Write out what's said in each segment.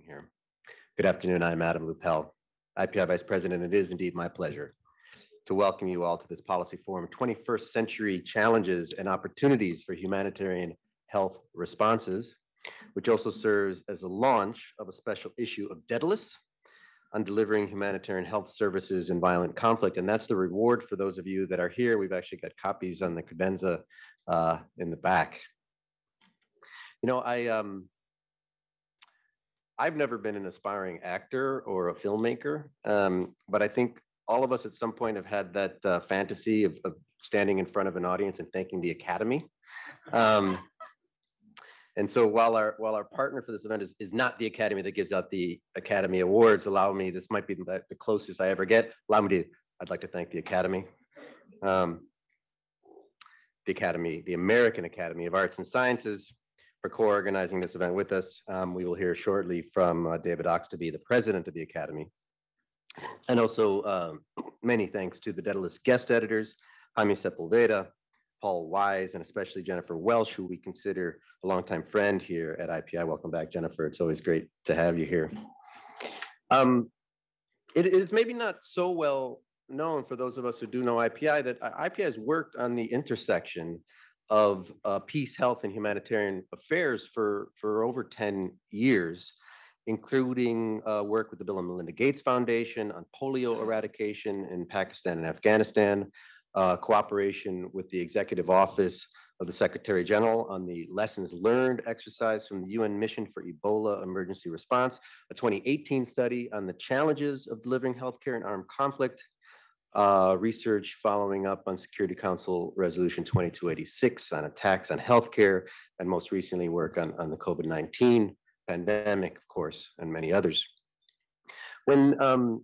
here. Good afternoon, I'm Adam Lupel, IPI Vice President. It is indeed my pleasure to welcome you all to this policy forum, 21st Century Challenges and Opportunities for Humanitarian Health Responses, which also serves as a launch of a special issue of Daedalus on delivering humanitarian health services in violent conflict. And that's the reward for those of you that are here. We've actually got copies on the credenza in the back. You know, I've never been an aspiring actor or a filmmaker, but I think all of us at some point have had that fantasy of standing in front of an audience and thanking the Academy. And so while our partner for this event is not the Academy that gives out the Academy Awards, allow me, this might be the closest I ever get, I'd like to thank the Academy. The Academy, the American Academy of Arts and Sciences, for co-organizing this event with us. We will hear shortly from David Oxtoby, the president of the Academy. And also many thanks to the Daedalus guest editors, Jaime Sepulveda, Paul Wise, and especially Jennifer Welsh, who we consider a longtime friend here at IPI. Welcome back, Jennifer. It's always great to have you here. It is maybe not so well known for those of us who do know IPI that IPI has worked on the intersection of peace, health, and humanitarian affairs for over 10 years, including work with the Bill and Melinda Gates Foundation on polio eradication in Pakistan and Afghanistan, cooperation with the Executive Office of the Secretary General on the Lessons Learned exercise from the UN Mission for Ebola Emergency Response, a 2018 study on the challenges of delivering healthcare in armed conflict, research following up on Security Council Resolution 2286 on attacks on healthcare, and most recently work on the COVID-19 pandemic, of course, and many others. When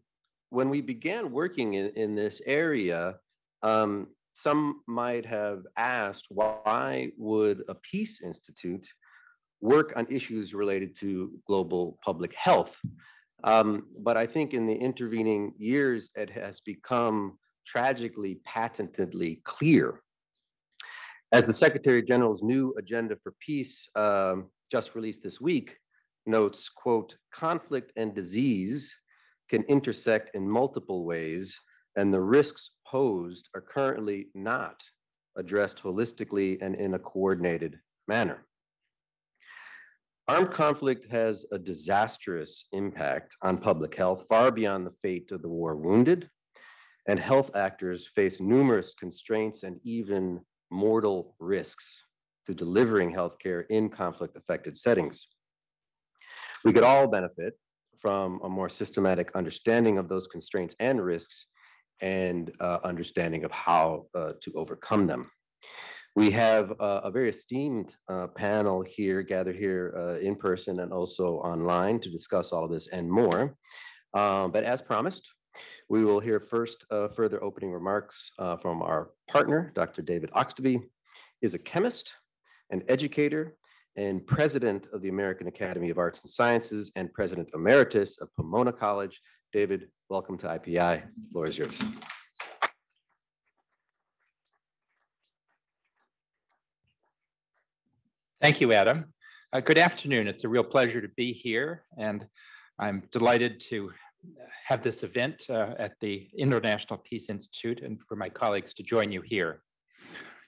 we began working in this area, some might have asked, why would a peace institute work on issues related to global public health? But I think in the intervening years, it has become tragically, patently clear. As the Secretary General's new agenda for peace, just released this week, notes, quote, conflict and disease can intersect in multiple ways, and the risks posed are currently not addressed holistically and in a coordinated manner. Armed conflict has a disastrous impact on public health, far beyond the fate of the war wounded, and health actors face numerous constraints and even mortal risks to delivering healthcare in conflict-affected settings. We could all benefit from a more systematic understanding of those constraints and risks and understanding of how to overcome them. We have a very esteemed panel here, gathered here in person and also online to discuss all of this and more. But as promised, we will hear first further opening remarks from our partner, Dr. David Oxtoby. He is a chemist, an educator, and president of the American Academy of Arts and Sciences and president emeritus of Pomona College. David, welcome to IPI. The floor is yours. Thank you, Adam. Good afternoon. It's a real pleasure to be here, and I'm delighted to have this event at the International Peace Institute and for my colleagues to join you here.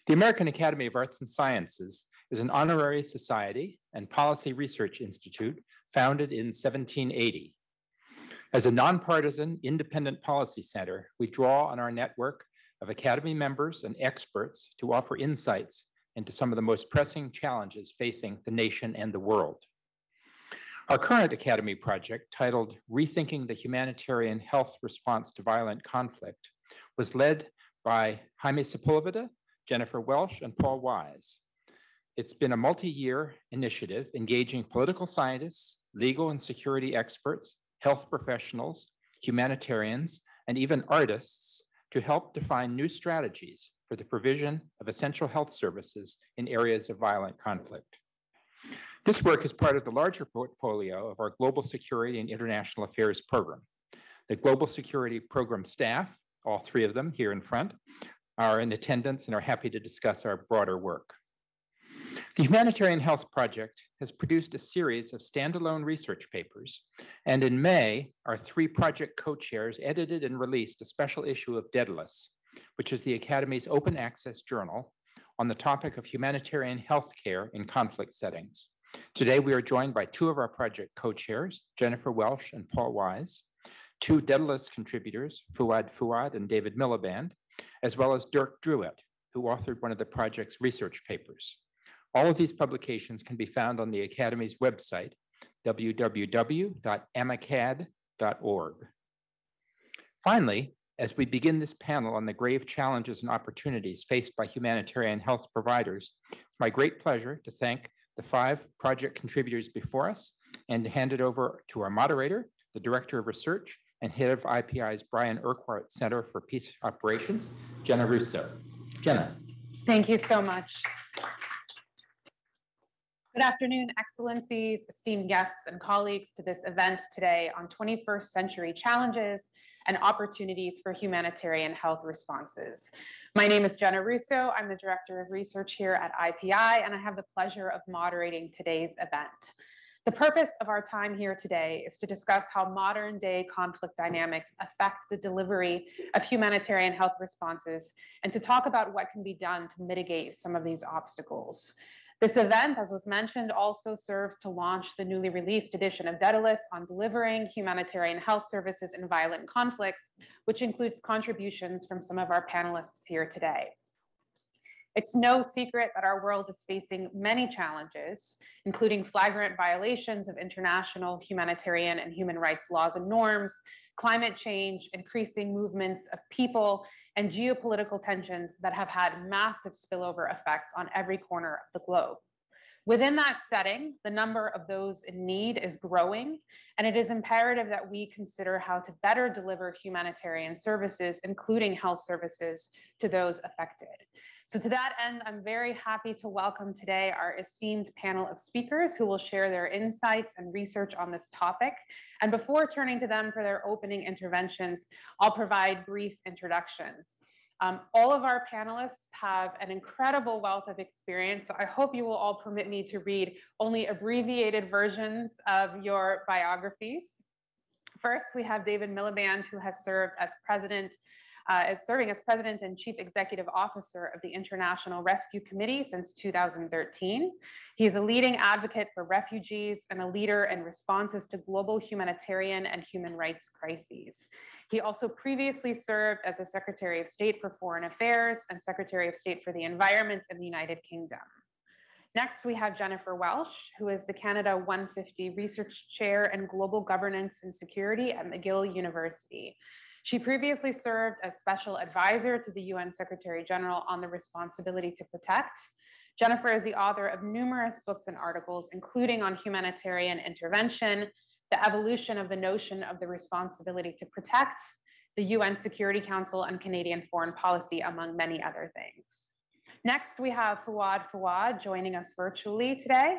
The American Academy of Arts and Sciences is an honorary society and policy research institute founded in 1780. As a nonpartisan, independent policy center, we draw on our network of Academy members and experts to offer insights into some of the most pressing challenges facing the nation and the world. Our current Academy project, titled Rethinking the Humanitarian Health Response to Violent Conflict, was led by Jaime Sepulveda, Jennifer Welsh, and Paul Wise. It's been a multi-year initiative engaging political scientists, legal and security experts, health professionals, humanitarians, and even artists to help define new strategies for the provision of essential health services in areas of violent conflict. This work is part of the larger portfolio of our Global Security and International Affairs program. The Global Security program staff, all three of them here in front, are in attendance and are happy to discuss our broader work. The Humanitarian Health Project has produced a series of standalone research papers, and in May, our 3 project co-chairs edited and released a special issue of Daedalus, which is the Academy's open access journal on the topic of humanitarian health care in conflict settings. Today, we are joined by 2 of our project co-chairs, Jennifer Welsh and Paul Wise, 2 Daedalus contributors, Fuad and David Miliband, as well as Dirk Druitt, who authored one of the project's research papers. All of these publications can be found on the Academy's website, www.amacad.org. Finally, as we begin this panel on the grave challenges and opportunities faced by humanitarian health providers, it's my great pleasure to thank the 5 project contributors before us and to hand it over to our moderator, the Director of Research and Head of IPI's Brian Urquhart Center for Peace Operations, Jenna Russo. Jenna. Thank you so much. Good afternoon, Excellencies, esteemed guests, and colleagues to this event today on 21st century challenges and opportunities for humanitarian health responses. My name is Jenna Russo. I'm the Director of Research here at IPI, and I have the pleasure of moderating today's event. The purpose of our time here today is to discuss how modern day conflict dynamics affect the delivery of humanitarian health responses and to talk about what can be done to mitigate some of these obstacles. This event, as was mentioned, also serves to launch the newly released edition of Daedalus on delivering humanitarian health services in violent conflicts, which includes contributions from some of our panelists here today. It's no secret that our world is facing many challenges, including flagrant violations of international humanitarian and human rights laws and norms, climate change, increasing movements of people, and geopolitical tensions that have had massive spillover effects on every corner of the globe. Within that setting, the number of those in need is growing, and it is imperative that we consider how to better deliver humanitarian services, including health services, to those affected. So to that end, I'm very happy to welcome today our esteemed panel of speakers who will share their insights and research on this topic. And before turning to them for their opening interventions, I'll provide brief introductions. All of our panelists have an incredible wealth of experience, so I hope you will all permit me to read only abbreviated versions of your biographies. First, we have David Miliband, who has served as serving as President and Chief Executive Officer of the International Rescue Committee since 2013. He is a leading advocate for refugees and a leader in responses to global humanitarian and human rights crises. He also previously served as a Secretary of State for Foreign Affairs and Secretary of State for the Environment in the United Kingdom. Next, we have Jennifer Welsh, who is the Canada 150 Research Chair in Global Governance and Security at McGill University. She previously served as Special Advisor to the UN Secretary General on the responsibility to protect. Jennifer is the author of numerous books and articles, including on humanitarian intervention, the evolution of the notion of the responsibility to protect, the UN Security Council, and Canadian foreign policy, among many other things. Next, we have Fuad joining us virtually today.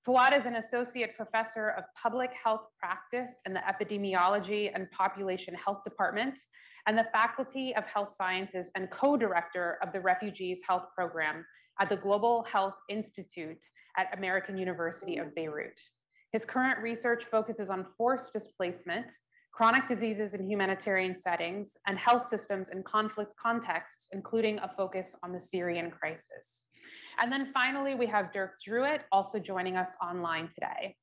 Fuad is an associate professor of public health practice in the Epidemiology and Population Health Department and the Faculty of Health Sciences and co-director of the Refugees Health Program at the Global Health Institute at American University of Beirut. His current research focuses on forced displacement, chronic diseases in humanitarian settings, and health systems in conflict contexts, including a focus on the Syrian crisis. And then finally, we have Dirk Druitt also joining us online today.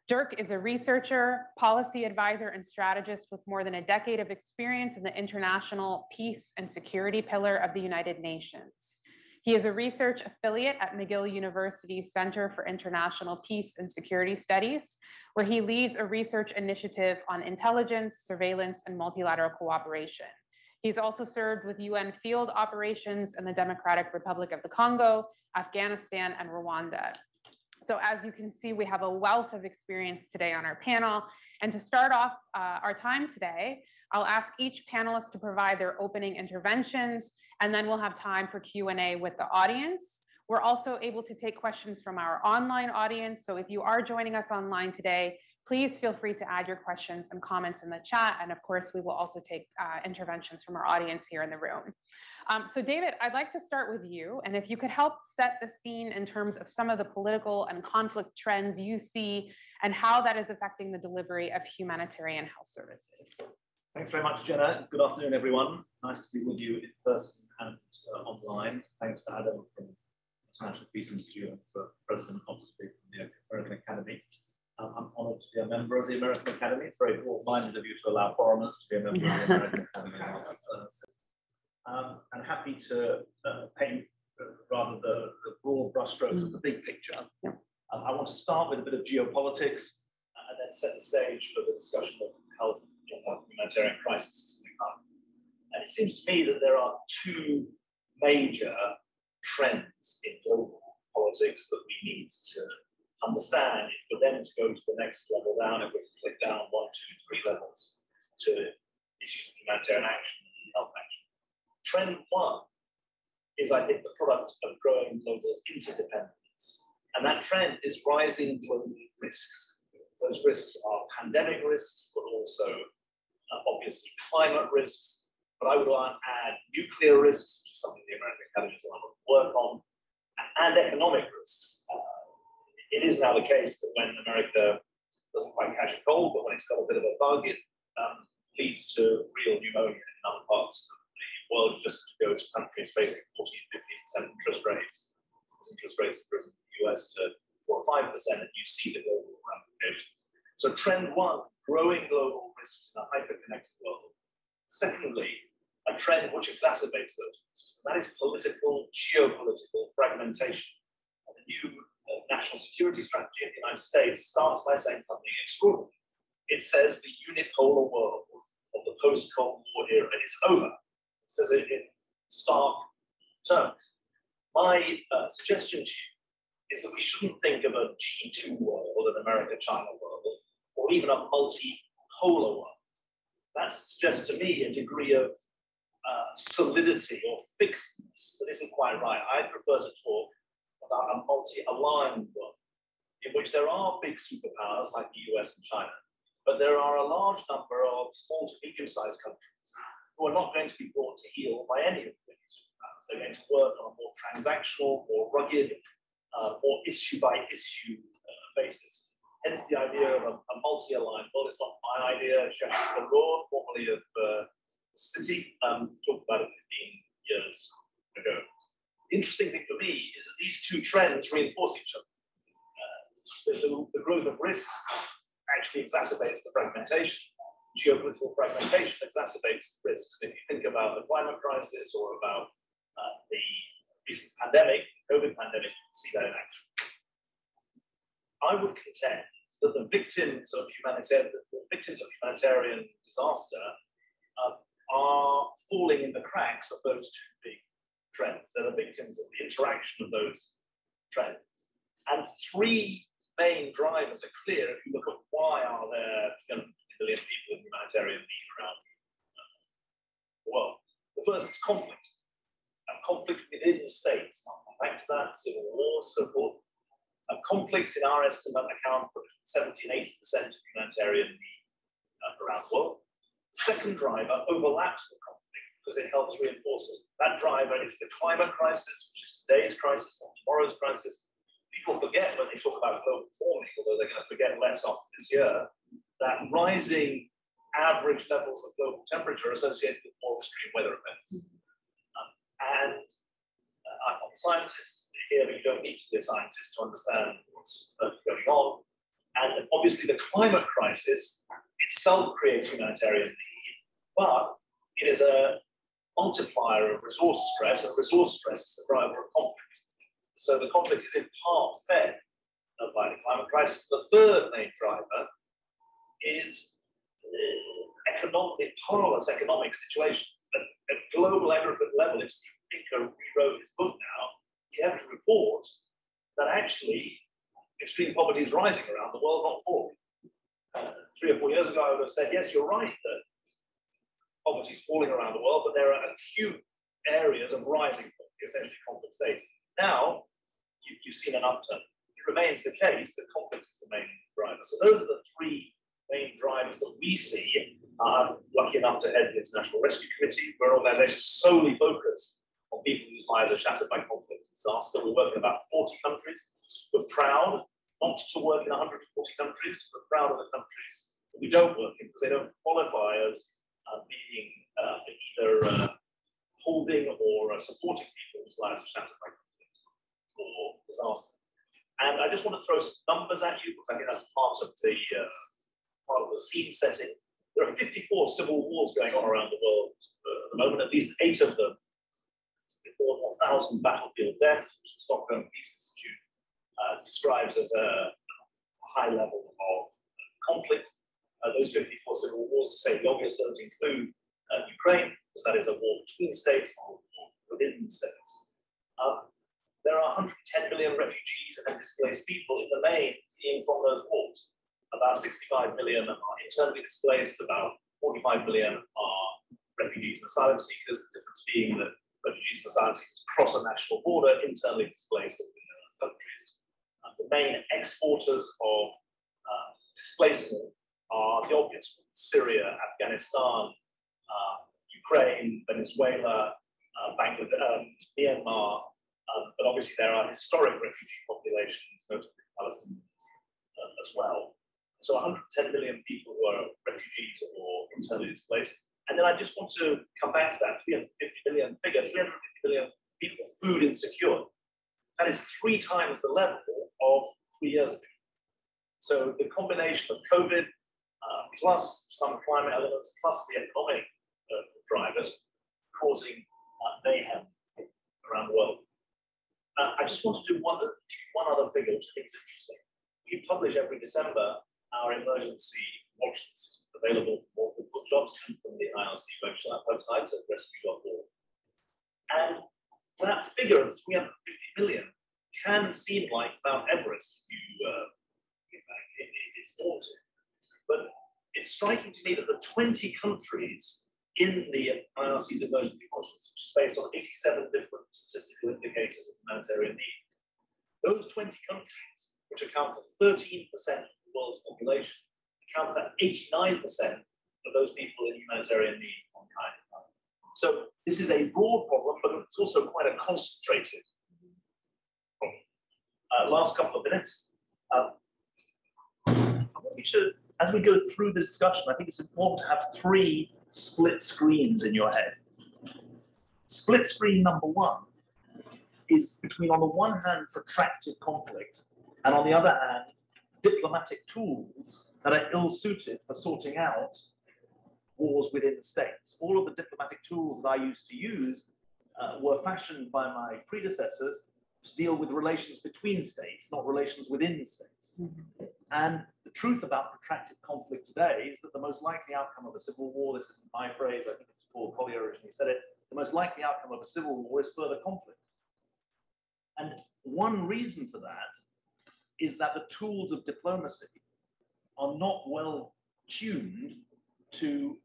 Dirk is a researcher, policy advisor, and strategist with more than a decade of experience in the international peace and security pillar of the United Nations. He is a research affiliate at McGill University's Center for International Peace and Security Studies, where he leads a research initiative on intelligence, surveillance, and multilateral cooperation. He's also served with UN field operations in the Democratic Republic of the Congo, Afghanistan, and Rwanda. So as you can see, we have a wealth of experience today on our panel. And to start off our time today, I'll ask each panelist to provide their opening interventions, and then we'll have time for Q&A with the audience. We're also able to take questions from our online audience. So if you are joining us online today, please feel free to add your questions and comments in the chat. And of course, we will also take interventions from our audience here in the room. So David, I'd like to start with you. And if you could help set the scene in terms of some of the political and conflict trends you see and how that is affecting the delivery of humanitarian health services. Thanks very much, Jenna. Good afternoon, everyone. Nice to be with you in person and online. Thanks to Adam from the International Peace Institute and for President Oxley from the American Academy. I'm honored to be a member of the American Academy. It's very broad-minded of you to allow foreigners to be a member of the American Academy. I'm happy to paint rather the broad brushstrokes of the big picture. Yeah. I want to start with a bit of geopolitics and then set the stage for the discussion of health and humanitarian crises coming up. And it seems to me that there are two major trends in global politics that we need to understand if we're then to go to the next level down, if we click down 1, 2, 3 levels to issues of humanitarian action and health action. Trend one is, I think, the product of growing global interdependence. And that trend is rising global risks. Those risks are pandemic risks, but also obviously climate risks. But I would add nuclear risks, which is something the American Academy is on work on, and economic risks. It is now the case that when America doesn't quite catch a cold, but when it's got a bit of a bug, it leads to real pneumonia in other parts of the world. Just to go to countries facing 14, 15% interest rates, interest rates have risen in the US to 4 or 5%, and you see the global ramifications. So trend one, growing global risks in a hyper-connected world. Secondly, a trend which exacerbates those risks, and that is political, geopolitical fragmentation. And the new national security strategy of the United States starts by saying something extraordinary. It says the unipolar world of the post-Cold War era is over. It says it in stark terms. My suggestion to you is that we shouldn't think of a G2 world, an America-China world, or even a multipolar world. That suggests to me a degree of solidity or fixedness that isn't quite right. I prefer to talk about a multi-aligned world in which there are big superpowers like the US and China, but there are a large number of small to medium-sized countries who are not going to be brought to heel by any of the big superpowers. They're going to work on a more transactional, more rugged, more issue-by-issue basis. Hence the idea of a multi-aligned world. It's not my idea. Jacques Delors, formerly of the City, talked about it 15 years ago. The interesting thing for me is that these two trends reinforce each other. The growth of risks actually exacerbates the fragmentation. Geopolitical fragmentation exacerbates risks. If you think about the climate crisis or about the recent pandemic, the COVID pandemic, you can see that in action. I would contend that the victims of humanitarian disaster are falling in the cracks of those two big trends. They're the victims of the interaction of those trends. And three main drivers are clear if you look at why are there 250 million people in humanitarian need around the world. The first is conflict, and conflict within the states. I'll come back to that, civil wars, so forth. Conflicts, in our estimate, account for 70 and 80% of humanitarian need around the world. The second driver overlaps with conflict because it helps reinforce it. That driver is the climate crisis, which is today's crisis, not tomorrow's crisis. People forget when they talk about global warming, although they're going to forget less after this year, that rising average levels of global temperature are associated with more extreme weather events. I'm not a scientist here, but you don't need to be a scientist to understand what's going on. And obviously the climate crisis itself creates humanitarian need, but it is a multiplier of resource stress, and resource stress is the driver of conflict. So the conflict is in part fed by the climate crisis. The third main driver is the perilous economic situation. At global aggregate level, if Steve Pinker rewrote his book now, you have to report that actually extreme poverty is rising around the world, not falling. 3 or 4 years ago, I would have said, yes, you're right that poverty is falling around the world, but there are acute areas of rising poverty, essentially conflict states. Now, you've seen an upturn. It remains the case that conflict is the main driver. So those are the three main drivers that we see. I'm lucky enough to head the International Rescue Committee. We're an organization solely focused on people whose lives are shattered by conflict and disaster. We work in about 40 countries. We're proud not to work in 140 countries. We're proud of the countries that we don't work in because they don't qualify as being either holding or supporting people whose lives are shattered by conflict or disaster. And I just want to throw some numbers at you because I think that's part of the scene setting. There are 54 civil wars going on around the world at the moment, at least 8 of them. More than 1,000 battlefield deaths, which the Stockholm Peace Institute describes as a high level of conflict. Those 54 civil wars, to say the obvious, don't include Ukraine, because that is a war between states, not a war within states. There are 110 million refugees and displaced people in the main fleeing from those wars. About 65 million are internally displaced, about 45 million are refugees and asylum seekers, the difference being that refugees and asylum seekers cross a national border, internally displaced within their own countries. The main exporters of displacement are the obvious ones: Syria, Afghanistan, Ukraine, Venezuela, Bangladesh, Myanmar, but obviously there are historic refugee populations, notably Palestinians as well. So 110 million people who are refugees or internally displaced. And then I just want to come back to that 350 million figure, 350 million people food insecure. That is 3 times the level of 3 years ago. So the combination of COVID plus some climate elements plus the economic drivers causing mayhem around the world. I just want to do one other figure, which I think is interesting. We publish every December our emergency watch list, available for foot jobs and from the IRC website at rescue.org. And that figure of 350 million can seem like Mount Everest it's daunting. But it's striking to me that the 20 countries in the IRC's emergency watch list, which is based on 87 different statistical indicators of humanitarian need, those 20 countries, which account for 13% of the world's population, account for 89% of those people in humanitarian need on kind of time. So this is a broad problem, but it's also quite a concentrated problem. Last couple of minutes. I want you to, as we go through the discussion, I think it's important to have 3 split screens in your head. Split screen number 1 is between, on the one hand, protracted conflict, and on the other hand, diplomatic tools that are ill-suited for sorting out wars within the states. All of the diplomatic tools that I used to use were fashioned by my predecessors to deal with relations between states, not relations within states. Mm-hmm. And the truth about protracted conflict today is that the most likely outcome of a civil war, this isn't my phrase, I think it's Paul Collier originally said it, the most likely outcome of a civil war is further conflict. And one reason for that is that the tools of diplomacy are not well tuned to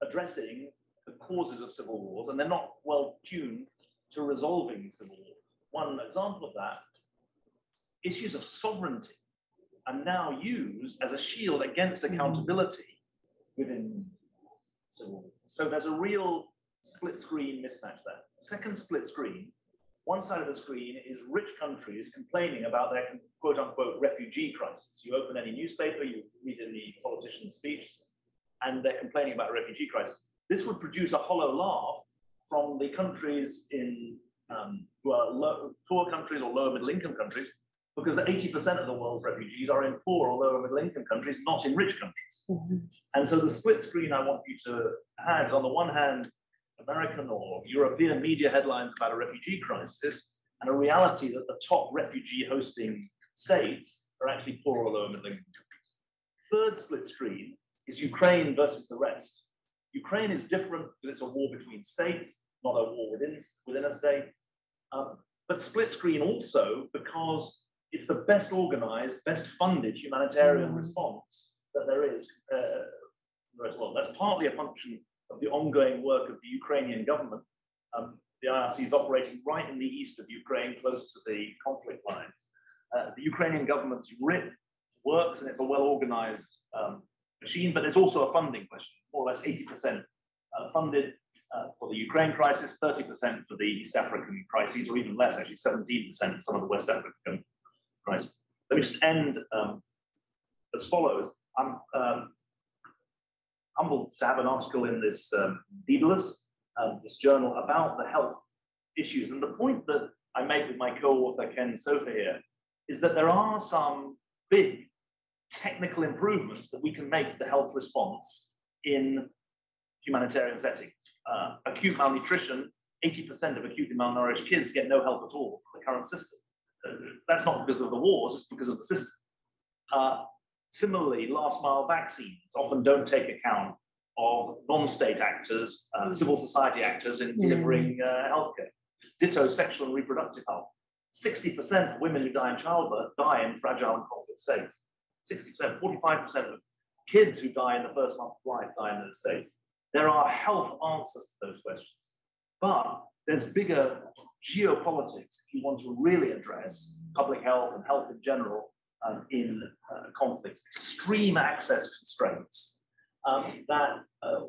addressing the causes of civil wars, and they're not well tuned to resolving civil wars. One example of that, issues of sovereignty are now used as a shield against accountability within civil wars. So there's a real split screen mismatch there. Second split screen, one side of the screen is rich countries complaining about their quote unquote refugee crisis. You open any newspaper, you read any politician's speech, and they're complaining about a refugee crisis. This would produce a hollow laugh from the countries in who are poor countries or lower middle income countries, because 80% of the world's refugees are in poor or lower middle income countries, not in rich countries. Mm-hmm. And so the split screen I want you to have is, on the one hand, American or European media headlines about a refugee crisis, and a reality that the top refugee hosting states are actually poor or lower middle income countries. Third split screen is Ukraine versus the rest. Ukraine is different because it's a war between states, not a war within a state. But split screen also because it's the best organized, best funded humanitarian response that there is in the rest of the world. That's partly a function of the ongoing work of the Ukrainian government. the IRC is operating right in the east of Ukraine, close to the conflict lines. The Ukrainian government's RIP works, and it's a well-organized machine, but there's also a funding question. More or less 80% funded for the Ukraine crisis, 30% for the East African crises, or even less, actually 17% for some of the West African crises. Let me just end as follows. I'm humbled to have an article in this Daedalus, this journal, about the health issues. And the point that I make with my co-author Ken Sofa here is that there are some big technical improvements that we can make to the health response in humanitarian settings. Acute malnutrition, 80% of acutely malnourished kids get no help at all from the current system. That's not because of the wars, it's because of the system. Similarly, last mile vaccines often don't take account of non-state actors, civil society actors in delivering healthcare. Ditto sexual and reproductive health. 60% of women who die in childbirth die in fragile and conflict states. 60%, 45% of kids who die in the first month of life die in those states. There are health answers to those questions, but there's bigger geopolitics if you want to really address public health and health in general in conflicts. Extreme access constraints that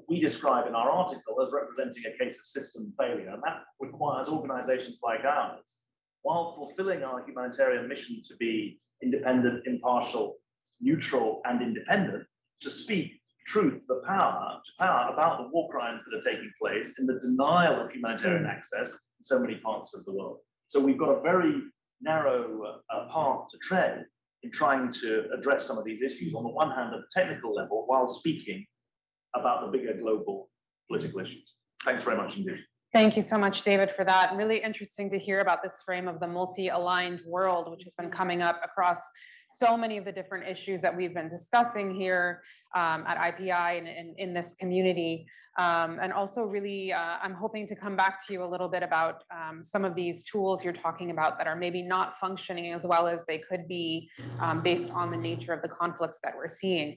we describe in our article as representing a case of system failure, and that requires organizations like ours, while fulfilling our humanitarian mission to be independent, impartial, neutral, and independent, to speak truth, to power about the war crimes that are taking place in the denial of humanitarian access in so many parts of the world. So we've got a very narrow path to tread in trying to address some of these issues, on the one hand at a technical level, while speaking about the bigger global political issues. Thanks very much indeed. Thank you so much, David, for that. Really interesting to hear about this frame of the multi-aligned world, which has been coming up across so many of the different issues that we've been discussing here at IPI and in this community. And also really, I'm hoping to come back to you a little bit about some of these tools you're talking about that are maybe not functioning as well as they could be based on the nature of the conflicts that we're seeing.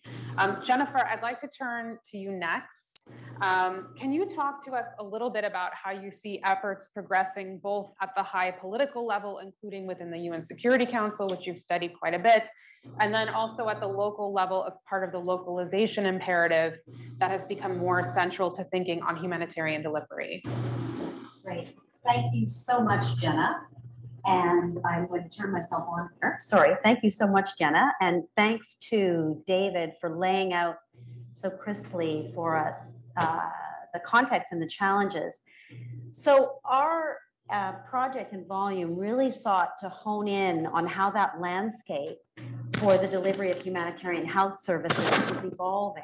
Jennifer, I'd like to turn to you next. Can you talk to us a little bit about how you see efforts progressing both at the high political level, including within the UN Security Council, which you've studied quite a bit, and then also at the local level as part of the localization imperative that has become more central to thinking on humanitarian delivery? Great. Thank you so much, Jenna. And I'm going to turn myself on here. Sorry. Thank you so much, Jenna. And thanks to David for laying out so crisply for us the context and the challenges. So our project and volume really sought to hone in on how that landscape for the delivery of humanitarian health services is evolving,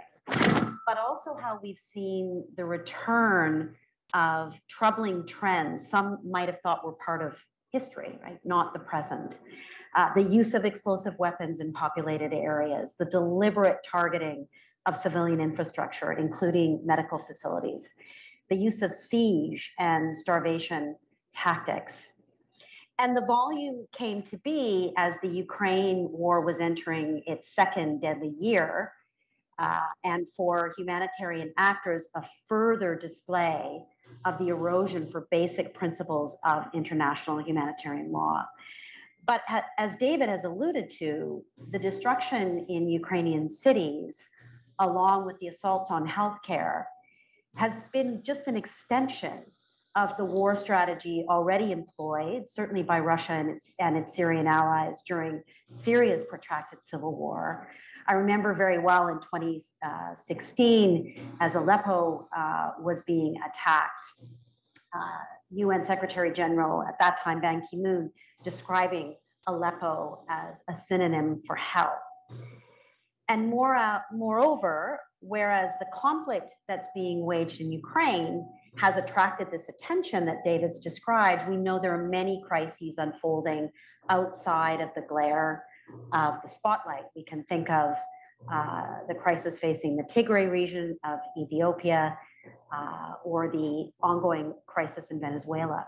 but also how we've seen the return of troubling trends some might have thought were part of history, right? Not the present. The use of explosive weapons in populated areas, the deliberate targeting of civilian infrastructure, including medical facilities, the use of siege and starvation tactics. And the volume came to be as the Ukraine war was entering its second deadly year, and for humanitarian actors, a further display of the erosion for basic principles of international humanitarian law. But as David has alluded to, the destruction in Ukrainian cities, along with the assaults on healthcare, has been just an extension of the war strategy already employed, certainly by Russia and its Syrian allies during Syria's protracted civil war. I remember very well in 2016, as Aleppo was being attacked, UN Secretary General at that time, Ban Ki-moon, describing Aleppo as a synonym for hell. And moreover, whereas the conflict that's being waged in Ukraine has attracted this attention that David's described, we know there are many crises unfolding outside of the glare of the spotlight. We can think of the crisis facing the Tigray region of Ethiopia, or the ongoing crisis in Venezuela.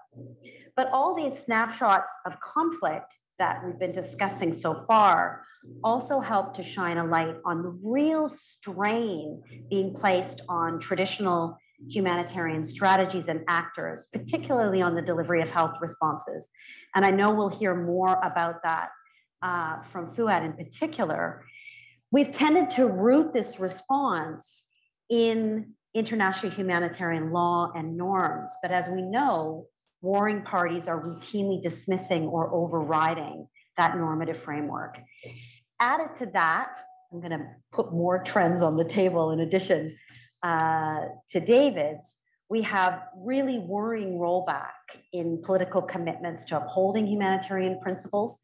But all these snapshots of conflict that we've been discussing so far also help to shine a light on the real strain being placed on traditional humanitarian strategies and actors, particularly on the delivery of health responses. And I know we'll hear more about that from Fuad in particular. We've tended to root this response in international humanitarian law and norms. But as we know, warring parties are routinely dismissing or overriding that normative framework. Added to that, I'm going to put more trends on the table in addition to David's. We have really worrying rollback in political commitments to upholding humanitarian principles,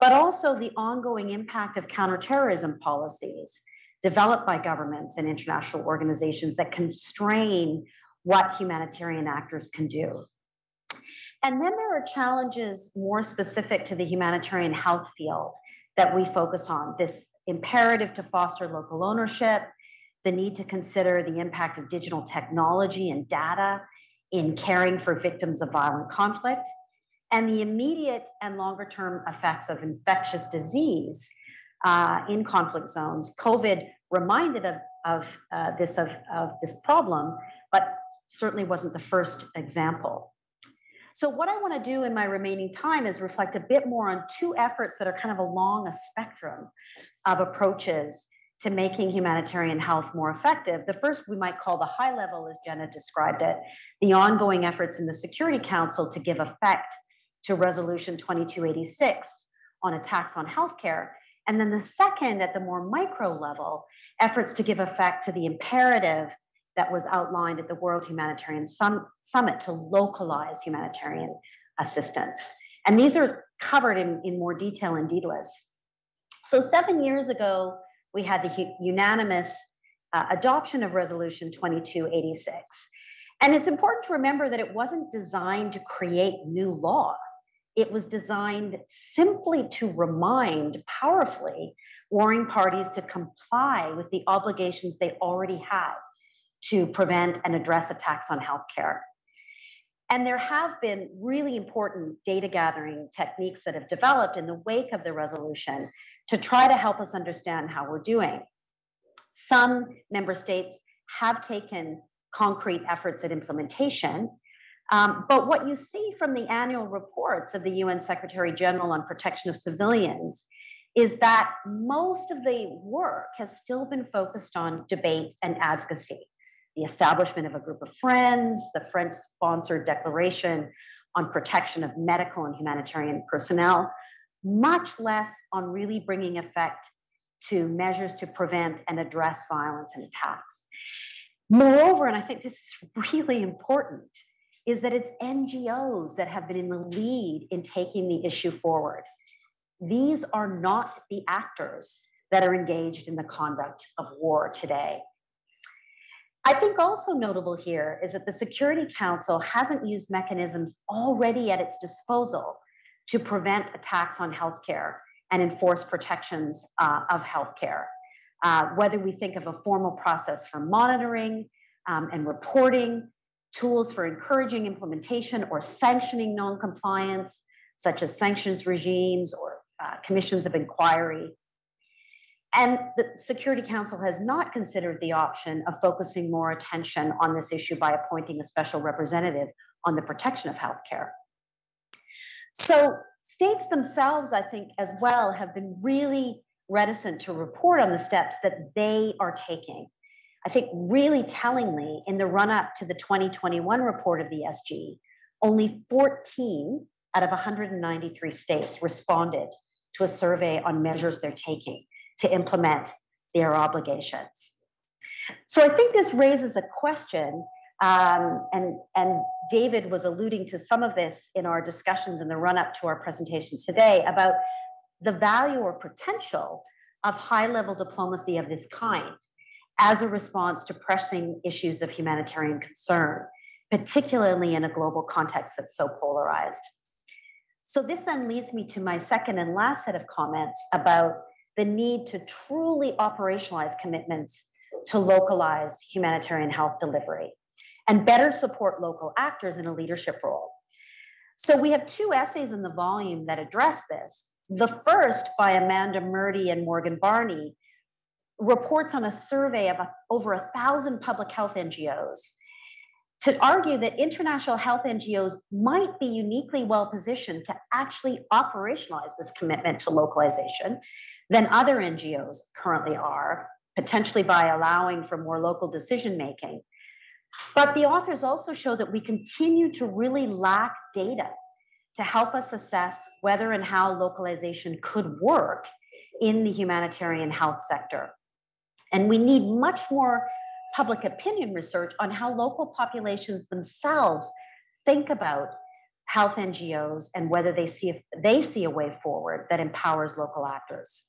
but also the ongoing impact of counterterrorism policies developed by governments and international organizations that constrain what humanitarian actors can do. And then there are challenges more specific to the humanitarian health field that we focus on. This imperative to foster local ownership, the need to consider the impact of digital technology and data in caring for victims of violent conflict, and the immediate and longer term effects of infectious disease in conflict zones. COVID reminded of this problem, but certainly wasn't the first example. So what I want to do in my remaining time is reflect a bit more on two efforts that are kind of along a spectrum of approaches to making humanitarian health more effective. The first we might call the high level, as Jenna described it, the ongoing efforts in the Security Council to give effect to Resolution 2286 on attacks on healthcare. And then the second, at the more micro level, efforts to give effect to the imperative that was outlined at the World Humanitarian Summit to localize humanitarian assistance. And these are covered in more detail in DDLIS. So 7 years ago, we had the unanimous adoption of Resolution 2286. And it's important to remember that it wasn't designed to create new law. It was designed simply to remind powerfully warring parties to comply with the obligations they already had to prevent and address attacks on healthcare. And there have been really important data gathering techniques that have developed in the wake of the resolution to try to help us understand how we're doing. Some member states have taken concrete efforts at implementation, but what you see from the annual reports of the UN Secretary General on Protection of Civilians is that most of the work has still been focused on debate and advocacy. The establishment of a group of friends, the French-sponsored declaration on protection of medical and humanitarian personnel, much less on really bringing effect to measures to prevent and address violence and attacks. Moreover, and I think this is really important, is that it's NGOs that have been in the lead in taking the issue forward. These are not the actors that are engaged in the conduct of war today. I think also notable here is that the Security Council hasn't used mechanisms already at its disposal to prevent attacks on healthcare and enforce protections of healthcare. Whether we think of a formal process for monitoring and reporting, tools for encouraging implementation or sanctioning non-compliance, such as sanctions regimes or commissions of inquiry. And the Security Council has not considered the option of focusing more attention on this issue by appointing a special representative on the protection of healthcare. So states themselves, I think, as well, have been really reticent to report on the steps that they are taking. I think really tellingly, in the run-up to the 2021 report of the SG, only 14 out of 193 states responded to a survey on measures they're taking to implement their obligations. So I think this raises a question, and David was alluding to some of this in our discussions in the run-up to our presentation today about the value or potential of high-level diplomacy of this kind as a response to pressing issues of humanitarian concern, particularly in a global context that's so polarized. So this then leads me to my second and last set of comments about the need to truly operationalize commitments to localize humanitarian health delivery and better support local actors in a leadership role. So we have two essays in the volume that address this. The first, by Amanda Murdy and Morgan Barney, reports on a survey of over 1,000 public health NGOs to argue that international health NGOs might be uniquely well positioned to actually operationalize this commitment to localization than other NGOs currently are, potentially by allowing for more local decision making. But the authors also show that we continue to really lack data to help us assess whether and how localization could work in the humanitarian health sector. And we need much more public opinion research on how local populations themselves think about health NGOs and whether they see a way forward that empowers local actors.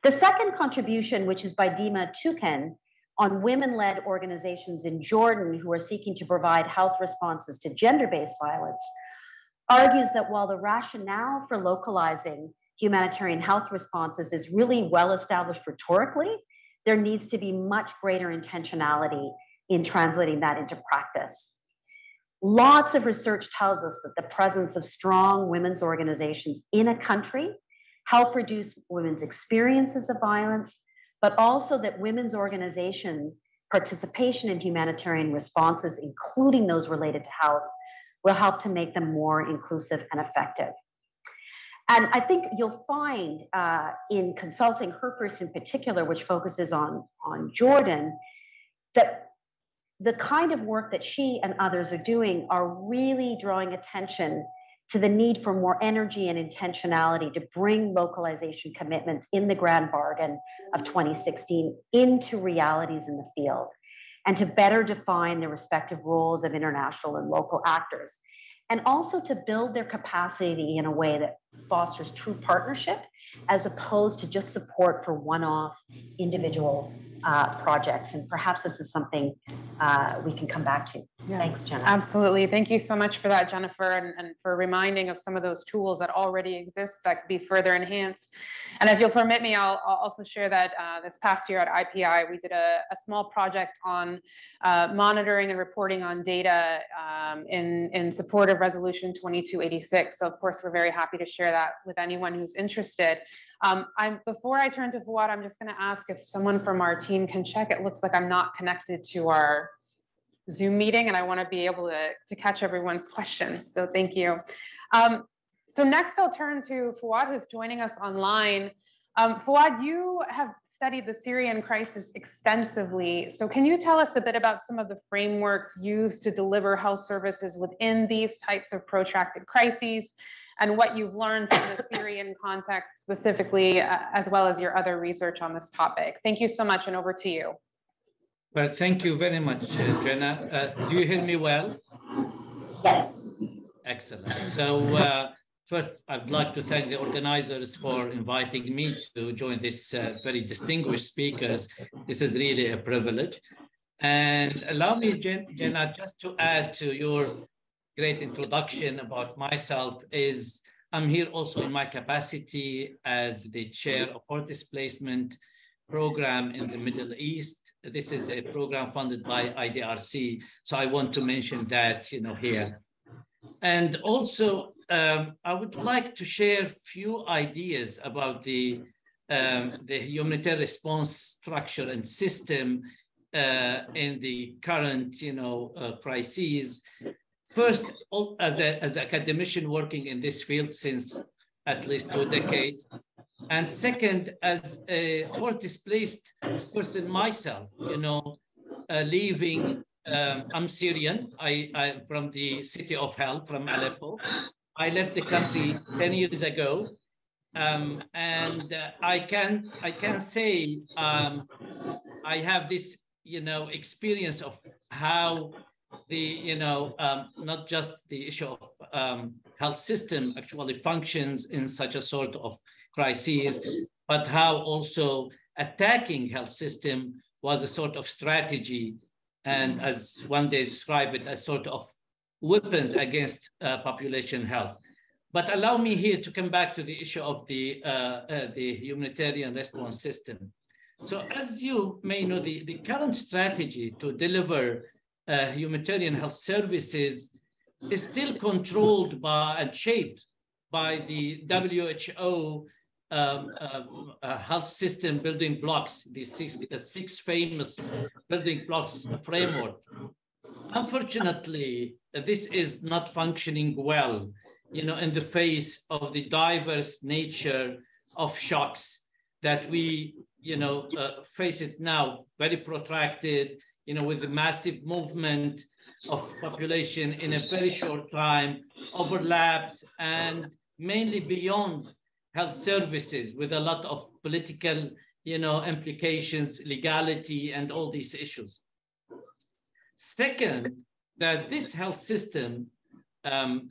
The second contribution, which is by Dima Tukan, on women-led organizations in Jordan who are seeking to provide health responses to gender-based violence, argues that while the rationale for localizing humanitarian health responses is really well established rhetorically, there needs to be much greater intentionality in translating that into practice. Lots of research tells us that the presence of strong women's organizations in a country help reduce women's experiences of violence, but also that women's organization participation in humanitarian responses, including those related to health, will help to make them more inclusive and effective. And I think you'll find in consulting her piece in particular, which focuses on Jordan, that the kind of work that she and others are doing are really drawing attention to the need for more energy and intentionality to bring localization commitments in the grand bargain of 2016 into realities in the field, and to better define the respective roles of international and local actors, and also to build their capacity in a way that fosters true partnership as opposed to just support for one-off individual projects. And perhaps this is something we can come back to. Yeah. Thanks, Jenna. Absolutely. Thank you so much for that, Jennifer, and for reminding of some of those tools that already exist that could be further enhanced. And if you'll permit me, I'll also share that this past year at IPI, we did a small project on monitoring and reporting on data in support of Resolution 2286. So of course, we're very happy to share that with anyone who's interested. Before I turn to Fouad, I'm just going to ask if someone from our team can check. It looks like I'm not connected to our Zoom meeting, and I want to be able to catch everyone's questions. So thank you. So next I'll turn to Fouad, who's joining us online. Fouad, you have studied the Syrian crisis extensively. So can you tell us a bit about some of the frameworks used to deliver health services within these types of protracted crises, and what you've learned from the Syrian context specifically, as well as your other research on this topic? Thank you so much, and over to you. Well, thank you very much, Jenna. Do you hear me well? Yes. Excellent. So first, I'd like to thank the organizers for inviting me to join this very distinguished speakers. This is really a privilege. And allow me, Jenna, just to add to your great introduction about myself. I'm here also in my capacity as the chair of Port Displacement Program in the Middle East. This is a program funded by IDRC. So I want to mention that, here. And also, I would like to share a few ideas about the humanitarian response structure and system in the current, crises. First, as an academician working in this field since at least 2 decades, and second, as a displaced person myself, leaving. I'm Syrian. I from the city of Hell, from Aleppo. I left the country 10 years ago, and I can say I have this, experience of how the, not just the issue of health system actually functions in such a sort of crises, but how also attacking health system was a sort of strategy, and as one day described it, as sort of weapons against population health. But allow me here to come back to the issue of the humanitarian response system. So as you may know, the current strategy to deliver humanitarian health services is still controlled by and shaped by the WHO health system building blocks, the six famous building blocks framework. Unfortunately, this is not functioning well, in the face of the diverse nature of shocks that we, face it now, very protracted, with the massive movement of population in a very short time, overlapped, and mainly beyond health services, with a lot of political, implications, legality, and all these issues. Second, that this health system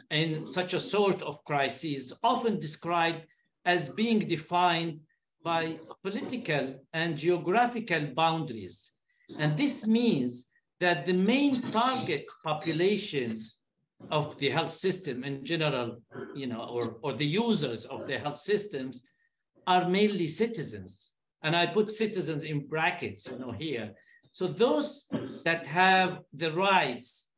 in such a sort of crisis often described as being defined by political and geographical boundaries. And this means that the main target population of the health system in general, or the users of the health systems are mainly citizens. And I put citizens in brackets, here. So those that have the rights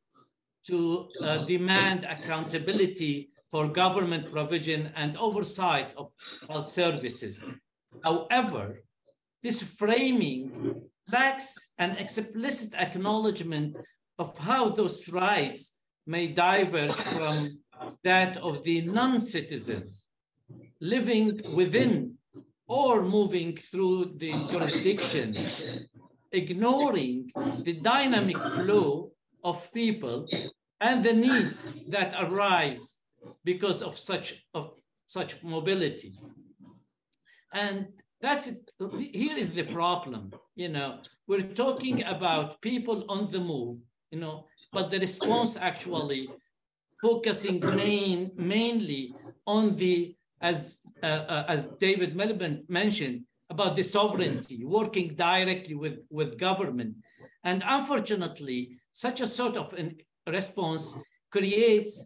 to demand accountability for government provision and oversight of health services. However, this framing lacks an explicit acknowledgement of how those rights may diverge from that of the non-citizens living within or moving through the jurisdiction, ignoring the dynamic flow of people and the needs that arise because of such mobility. And that's it. Here is the problem. We're talking about people on the move, but the response actually focusing mainly on the, as David Miliband mentioned, about the sovereignty, working directly with government. And unfortunately, such a sort of response creates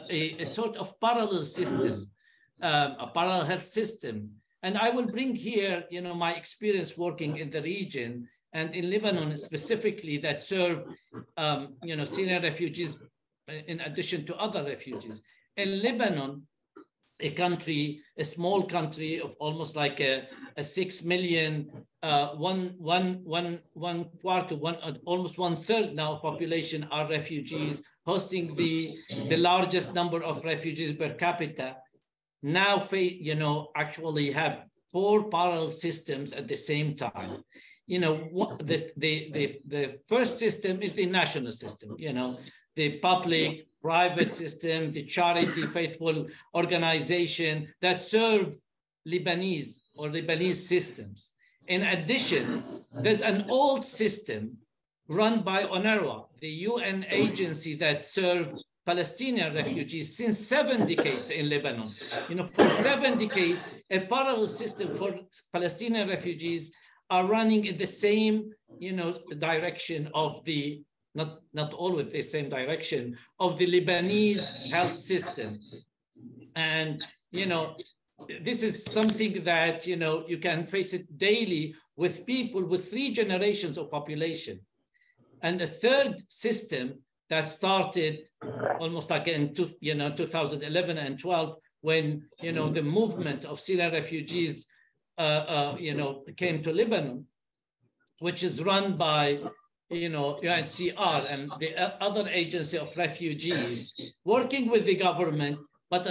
a sort of parallel system, a parallel health system. And I will bring here, my experience working in the region and in Lebanon specifically, that serve, Syrian refugees in addition to other refugees. In Lebanon, a small country of almost like a 6 million, almost 1/3 now of population are refugees, hosting the largest number of refugees per capita. Now, actually have 4 parallel systems at the same time. The first system is the national system, the public, private system, the charity, faithful organization that serve Lebanese systems. In addition, there's an old system run by UNRWA, the UN agency that served Palestinian refugees since 7 decades in Lebanon. For 7 decades, a parallel system for Palestinian refugees are running in the same, direction of the, not always the same direction of the Lebanese health system. And, this is something that, you can face it daily with people with 3 generations of population. And a third system that started almost like in 2011 and 12, when the movement of Syrian refugees came to Lebanon, which is run by UNHCR and the other agency of refugees, working with the government, but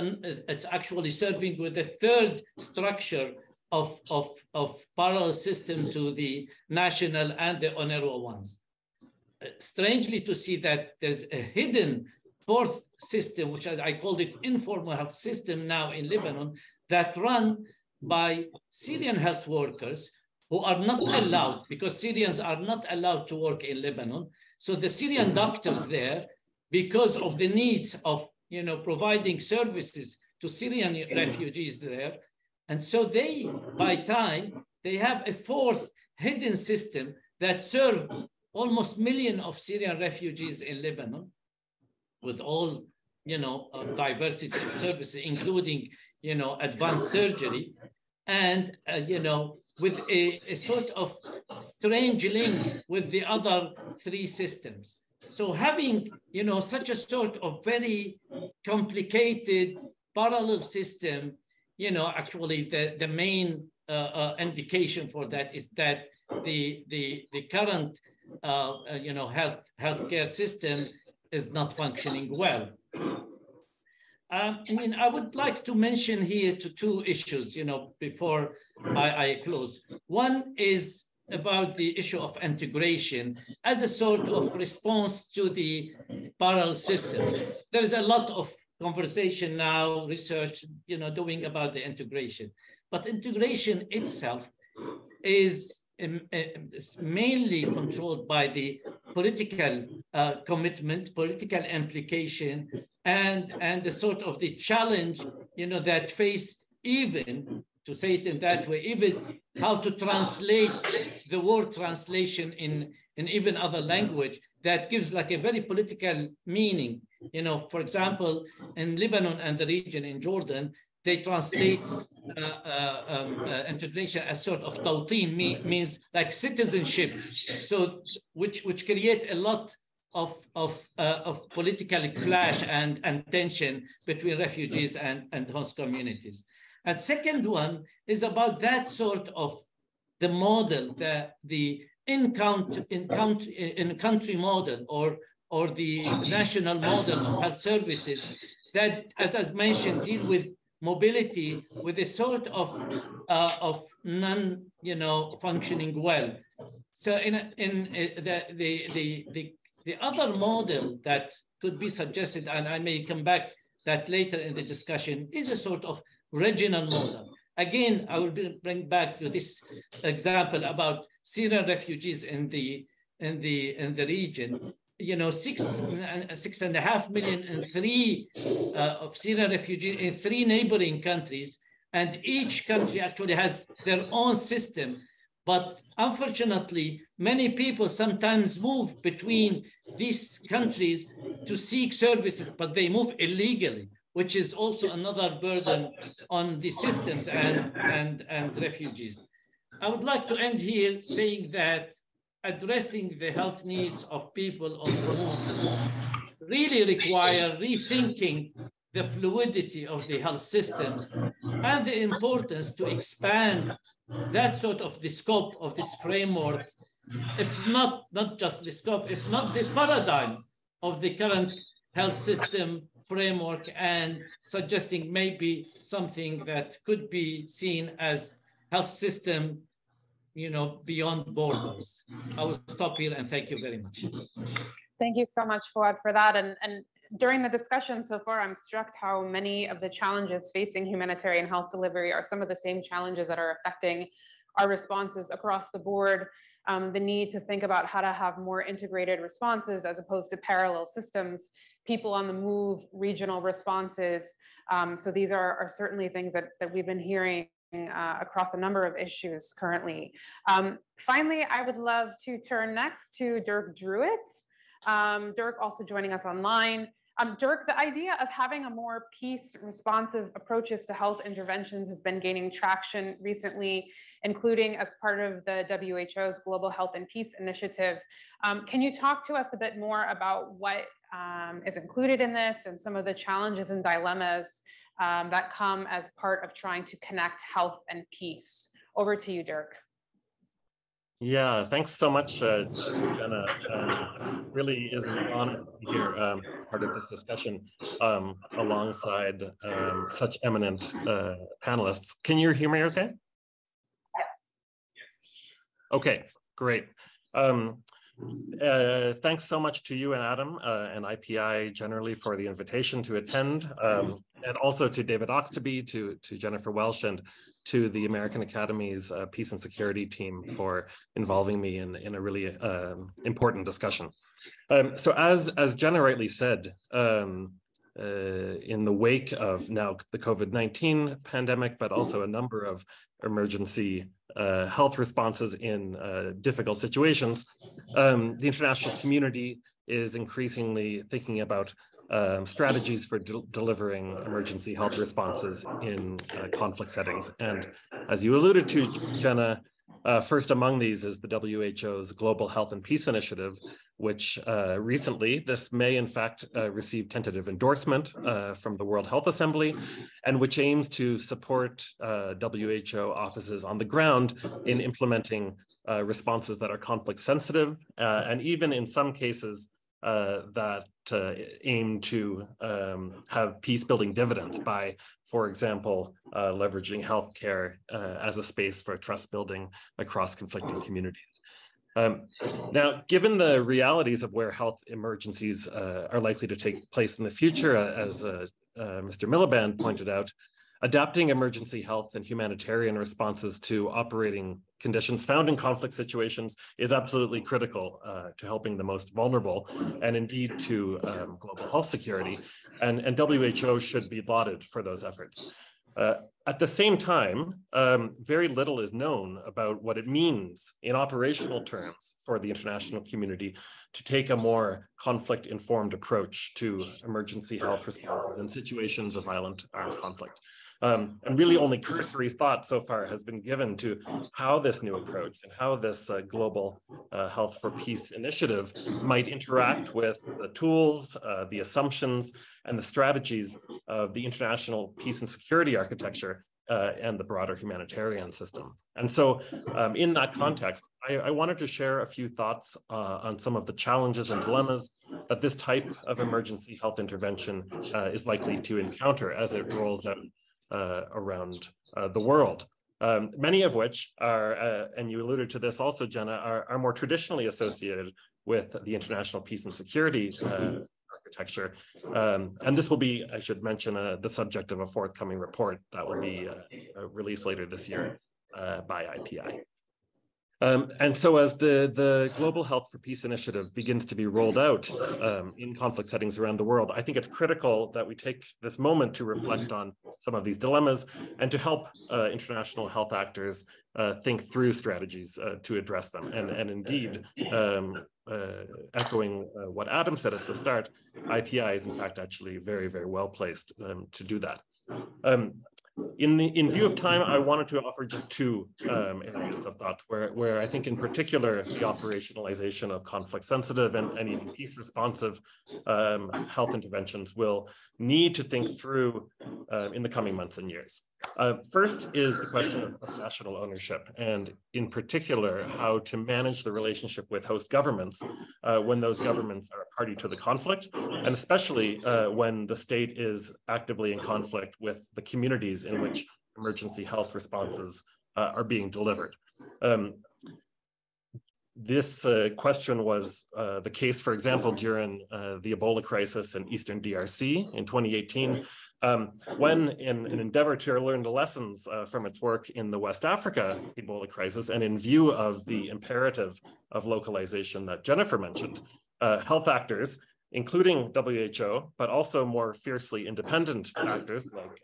it's actually serving with the third structure of parallel system to the national and the UNRWA ones. Strangely to see that there's a hidden 4th system, which I called it informal health system now in Lebanon, that run by Syrian health workers who are not allowed, because Syrians are not allowed to work in Lebanon. So the Syrian doctors there, because of the needs of providing services to Syrian refugees there, and so they, by time, they have a 4th hidden system that serve almost 1 million of Syrian refugees in Lebanon, with all, diversity of services, including, advanced surgery, and, with a sort of strange link with the other 3 systems. So having, such a sort of very complicated parallel system, actually the main indication for that is that the current healthcare system is not functioning well. I would like to mention here two issues, before I close. One is about the issue of integration as a sort of response to the parallel system. There is a lot of conversation now, research, doing about the integration, but integration itself is mainly controlled by the political commitment, political implication, and the sort of the challenge, that face, even to say it in that way, even how to translate the word translation in even other language that gives like a very political meaning. For example, in Lebanon and the region in Jordan, they translate integration as sort of tawteen, means like citizenship. So which create a lot of political clash and tension between refugees and host communities. And second one is about that sort of the model, the in-country model or the national model of health services that, as mentioned, deal with mobility with a sort of functioning well. So the other model that could be suggested, and I may come back that later in the discussion, is a sort of regional model. Again, I will bring back to this example about Syrian refugees in the region. 6.5 million and three of Syrian refugees in 3 neighboring countries, and each country actually has their own system. But unfortunately, many people sometimes move between these countries to seek services, but they move illegally, which is also another burden on the systems and refugees. I would like to end here saying that addressing the health needs of people on the move really require rethinking the fluidity of the health system and the importance to expand that sort of the scope of this framework, if not just the scope, if not the paradigm of the current health system framework, and suggesting maybe something that could be seen as health system, beyond borders. I will stop here and thank you very much. Thank you so much, Fouad, for that. And during the discussion so far, I'm struck how many of the challenges facing humanitarian health delivery are some of the same challenges that are affecting our responses across the board. The need to think about how to have more integrated responses as opposed to parallel systems, people on the move, regional responses. So these are certainly things that we've been hearing across a number of issues currently. Finally, I would love to turn next to Dirk Druitt. Dirk also joining us online. Dirk, the idea of having a more peace-responsive approaches to health interventions has been gaining traction recently, including as part of the WHO's Global Health and Peace Initiative. Can you talk to us a bit more about what is included in this and some of the challenges and dilemmas that come as part of trying to connect health and peace? Over to you, Dirk. Yeah, thanks so much, Jenna. Really is an honor to be here, part of this discussion alongside such eminent panelists. Can you hear me okay? Yes. Okay, great. Thanks so much to you and Adam and IPI generally for the invitation to attend, and also to David Oxtoby, to Jennifer Welsh, and to the American Academy's Peace and Security team for involving me in a really important discussion. So as Jenna rightly said, in the wake of now the COVID-19 pandemic, but also a number of emergency health responses in difficult situations, the international community is increasingly thinking about strategies for delivering emergency health responses in conflict settings. And as you alluded to, Jenna, First among these is the WHO's Global Health and Peace Initiative, which recently, this May, in fact, received tentative endorsement from the World Health Assembly, and which aims to support WHO offices on the ground in implementing responses that are conflict sensitive, and even in some cases that aim to have peace-building dividends by, for example, leveraging healthcare as a space for trust building across conflicting communities. Now, given the realities of where health emergencies are likely to take place in the future, as Mr. Miliband pointed out, adapting emergency health and humanitarian responses to operating conditions found in conflict situations is absolutely critical to helping the most vulnerable and indeed to global health security. And WHO should be lauded for those efforts. At the same time, very little is known about what it means in operational terms for the international community to take a more conflict-informed approach to emergency health responses in situations of violent armed conflict. And really only cursory thought so far has been given to how this new approach and how this global health for peace initiative might interact with the tools, the assumptions, and the strategies of the international peace and security architecture and the broader humanitarian system. And so in that context, I wanted to share a few thoughts on some of the challenges and dilemmas that this type of emergency health intervention is likely to encounter as it rolls out around the world. Many of which are, and you alluded to this also, Jenna, are more traditionally associated with the international peace and security architecture. And this will be, I should mention, the subject of a forthcoming report that will be released later this year by IPI. And so as the Global Health for Peace initiative begins to be rolled out in conflict settings around the world, I think it's critical that we take this moment to reflect on some of these dilemmas and to help international health actors think through strategies to address them. And indeed, echoing what Adam said at the start, IPI is in fact actually very, very well placed to do that. In view of time, I wanted to offer just two areas of thought where I think in particular the operationalization of conflict sensitive and even peace responsive health interventions will need to think through in the coming months and years. First is the question of national ownership, and in particular, how to manage the relationship with host governments when those governments are a party to the conflict, and especially when the state is actively in conflict with the communities in which emergency health responses are being delivered. This question was the case, for example, during the Ebola crisis in Eastern DRC in 2018, when in an endeavor to learn the lessons from its work in the West Africa Ebola crisis, and in view of the imperative of localization that Jennifer mentioned, health actors, including WHO, but also more fiercely independent actors like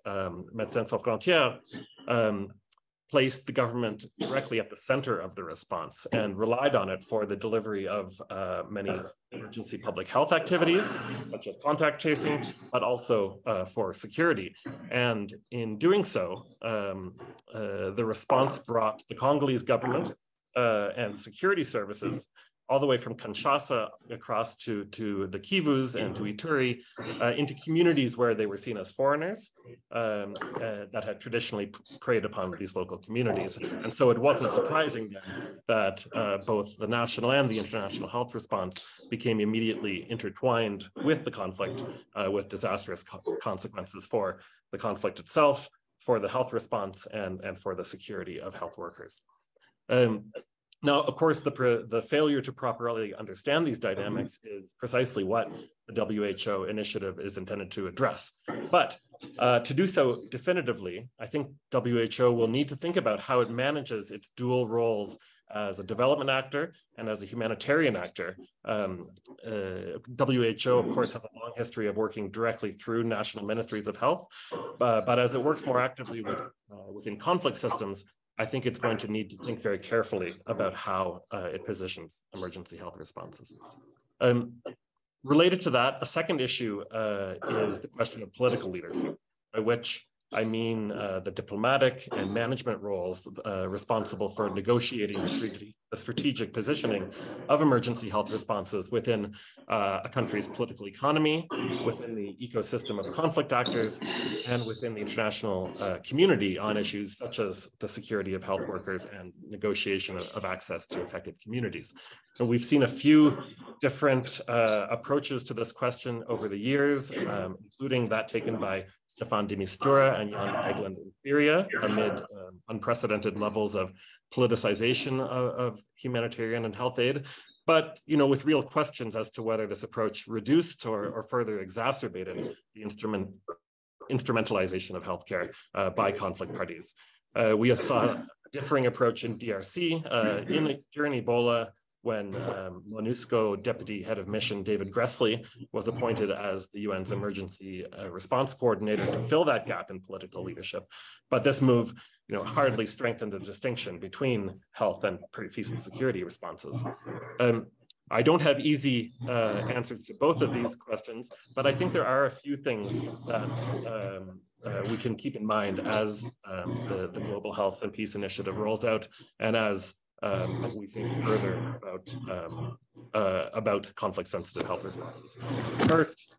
Médecins Sans Frontières, placed the government directly at the center of the response and relied on it for the delivery of many emergency public health activities, such as contact tracing, but also for security. And in doing so, the response brought the Congolese government and security services all the way from Kinshasa across to the Kivus and to Ituri, into communities where they were seen as foreigners that had traditionally preyed upon these local communities. And so it wasn't surprising then that both the national and the international health response became immediately intertwined with the conflict, with disastrous consequences for the conflict itself, for the health response, and for the security of health workers. Now, of course, the failure to properly understand these dynamics is precisely what the WHO initiative is intended to address. But to do so definitively, I think WHO will need to think about how it manages its dual roles as a development actor and as a humanitarian actor. WHO, of course, has a long history of working directly through national ministries of health, but as it works more actively within conflict systems, I think it's going to need to think very carefully about how it positions emergency health responses. Related to that, a second issue is the question of political leadership, by which I mean the diplomatic and management roles responsible for negotiating the strategic positioning of emergency health responses within a country's political economy, within the ecosystem of conflict actors, and within the international community on issues such as the security of health workers and negotiation of access to affected communities. And we've seen a few different approaches to this question over the years, including that taken by Stefan de Mistura and Jan Egeland in Syria amid unprecedented levels of politicization of humanitarian and health aid, but with real questions as to whether this approach reduced or further exacerbated the instrumentalization of healthcare by conflict parties. We saw a differing approach in DRC during Ebola, when MONUSCO Deputy Head of Mission David Gressley was appointed as the UN's emergency response coordinator to fill that gap in political leadership. But this move hardly strengthened the distinction between health and peace and security responses. I don't have easy answers to both of these questions, but I think there are a few things that we can keep in mind as the Global Health and Peace Initiative rolls out, and as we think further about conflict-sensitive health responses. First,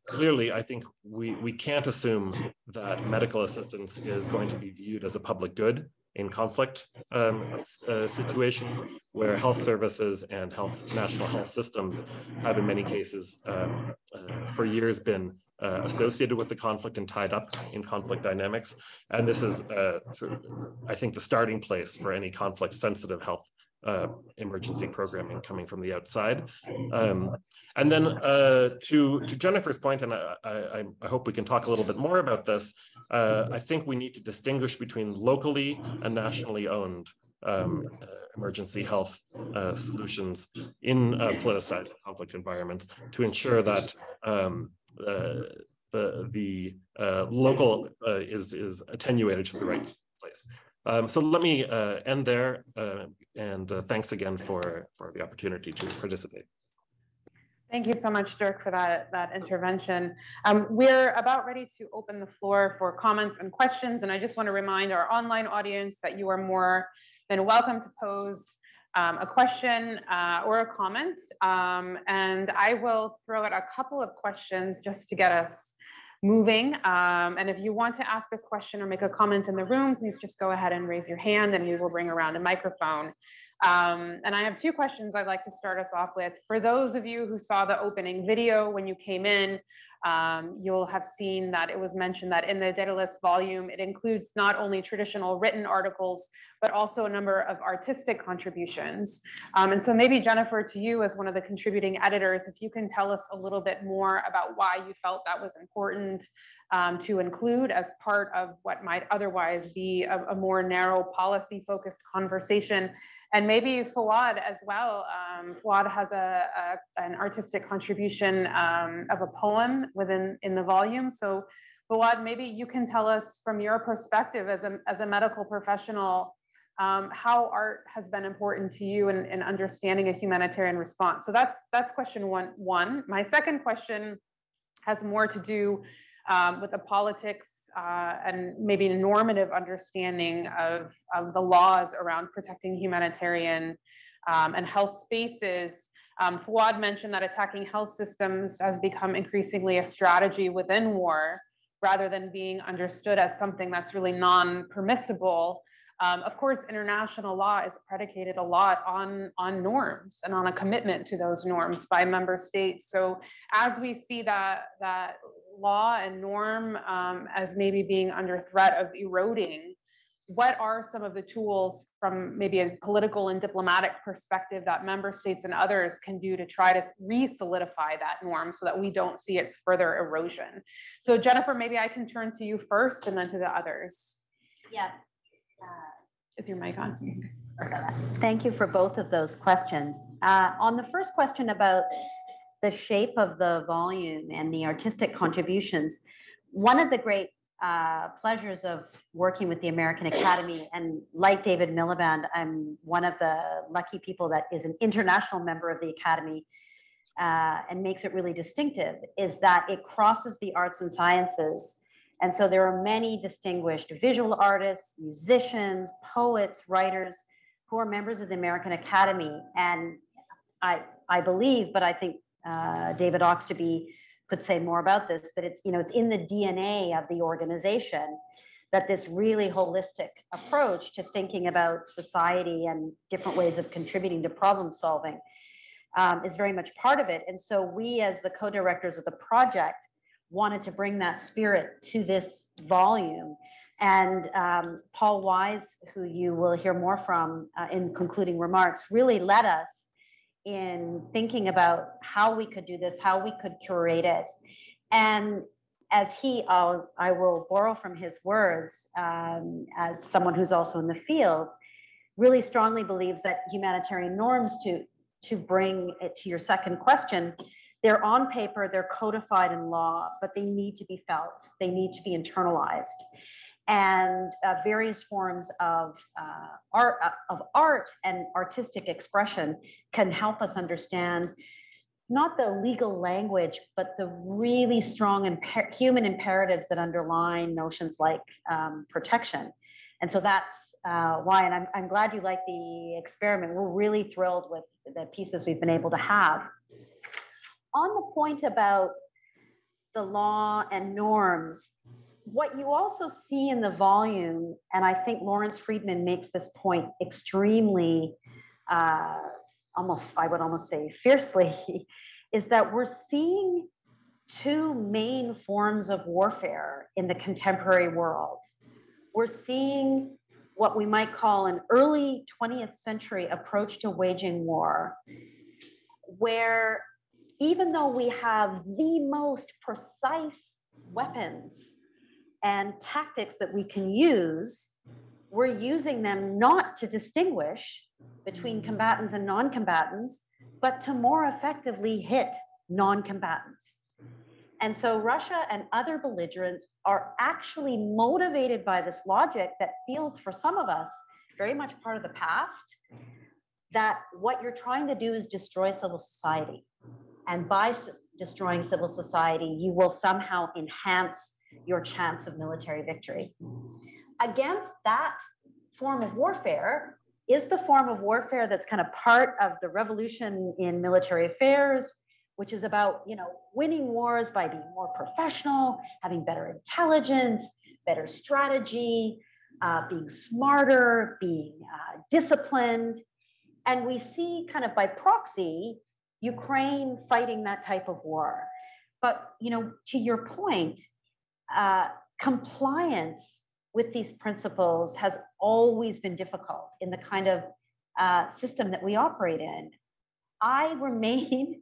clearly, I think we can't assume that medical assistance is going to be viewed as a public good in conflict situations where health services and national health systems have in many cases for years been associated with the conflict and tied up in conflict dynamics. And this is, I think, the starting place for any conflict-sensitive health emergency programming coming from the outside. And then to Jennifer's point, and I hope we can talk a little bit more about this, I think we need to distinguish between locally and nationally owned emergency health solutions in politicized conflict environments to ensure that the local is attenuated to the right place. So let me end there, and thanks again for the opportunity to participate. Thank you so much, Dirk, for that intervention. We're about ready to open the floor for comments and questions, and I just want to remind our online audience that you are more than welcome to pose a question or a comment, and I will throw out a couple of questions just to get us moving. And if you want to ask a question or make a comment in the room, please just go ahead and raise your hand and we will bring around a microphone. And I have two questions I'd like to start us off with. For those of you who saw the opening video when you came in, you'll have seen that it was mentioned that in the data list volume, it includes not only traditional written articles, but also a number of artistic contributions. And so maybe Jennifer, to you as one of the contributing editors, if you can tell us a little bit more about why you felt that was important to include as part of what might otherwise be a more narrow policy-focused conversation. And maybe Fawad as well. Fawad has an artistic contribution of a poem in the volume. So Fawad, maybe you can tell us from your perspective as a medical professional, how art has been important to you in understanding a humanitarian response. So that's question one. My second question has more to do with the politics and maybe a normative understanding of the laws around protecting humanitarian and health spaces. Fawad mentioned that attacking health systems has become increasingly a strategy within war, rather than being understood as something that's really non-permissible. Of course, international law is predicated a lot on norms and on a commitment to those norms by member states. So as we see that law and norm as maybe being under threat of eroding, what are some of the tools from maybe a political and diplomatic perspective that member states and others can do to try to re-solidify that norm so that we don't see its further erosion? So Jennifer, maybe I can turn to you first and then to the others. Yeah. Is your mic on? Thank you for both of those questions. On the first question about the shape of the volume and the artistic contributions, one of the great pleasures of working with the American Academy, and like David Miliband, I'm one of the lucky people that is an international member of the Academy and makes it really distinctive, is that it crosses the arts and sciences And so there are many distinguished visual artists, musicians, poets, writers who are members of the American Academy. And I believe, but I think David Oxtoby could say more about this, that it's, you know, it's in the DNA of the organization that this really holistic approach to thinking about society and different ways of contributing to problem solving is very much part of it. And so we, as the co-directors of the project, wanted to bring that spirit to this volume. And Paul Wise, who you will hear more from in concluding remarks, really led us in thinking about how we could do this, how we could curate it. And as I will borrow from his words, as someone who's also in the field, really strongly believes that humanitarian norms, to bring it to your second question, they're on paper, they're codified in law, but they need to be felt, they need to be internalized. And various forms of art and artistic expression can help us understand not the legal language, but the really strong human imperatives that underline notions like protection. And so that's why, and I'm glad you like the experiment. We're really thrilled with the pieces we've been able to have. On the point about the law and norms, what you also see in the volume, and I think Lawrence Friedman makes this point extremely, I would almost say fiercely, is that we're seeing two main forms of warfare in the contemporary world. We're seeing what we might call an early 20th century approach to waging war, where even though we have the most precise weapons and tactics that we can use, we're using them not to distinguish between combatants and non-combatants, but to more effectively hit non-combatants. And so Russia and other belligerents are actually motivated by this logic that feels, for some of us, very much part of the past, that what you're trying to do is destroy civil society. And by destroying civil society, you will somehow enhance your chance of military victory. Against that form of warfare is the form of warfare that's kind of part of the revolution in military affairs, which is about, you know, winning wars by being more professional, having better intelligence, better strategy, being smarter, being disciplined. And we see kind of by proxy, Ukraine fighting that type of war. But, you know, to your point, compliance with these principles has always been difficult in the kind of system that we operate in. I remain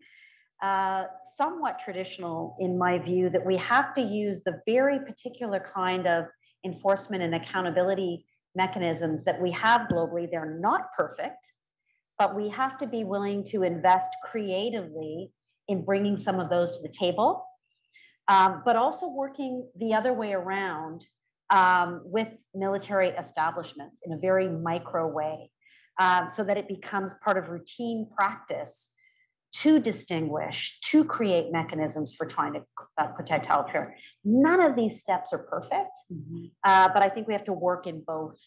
somewhat traditional in my view that we have to use the very particular kind of enforcement and accountability mechanisms that we have globally. They're not perfect, but we have to be willing to invest creatively in bringing some of those to the table, but also working the other way around with military establishments in a very micro way, so that it becomes part of routine practice to distinguish, to create mechanisms for trying to protect healthcare. None of these steps are perfect, but I think we have to work in both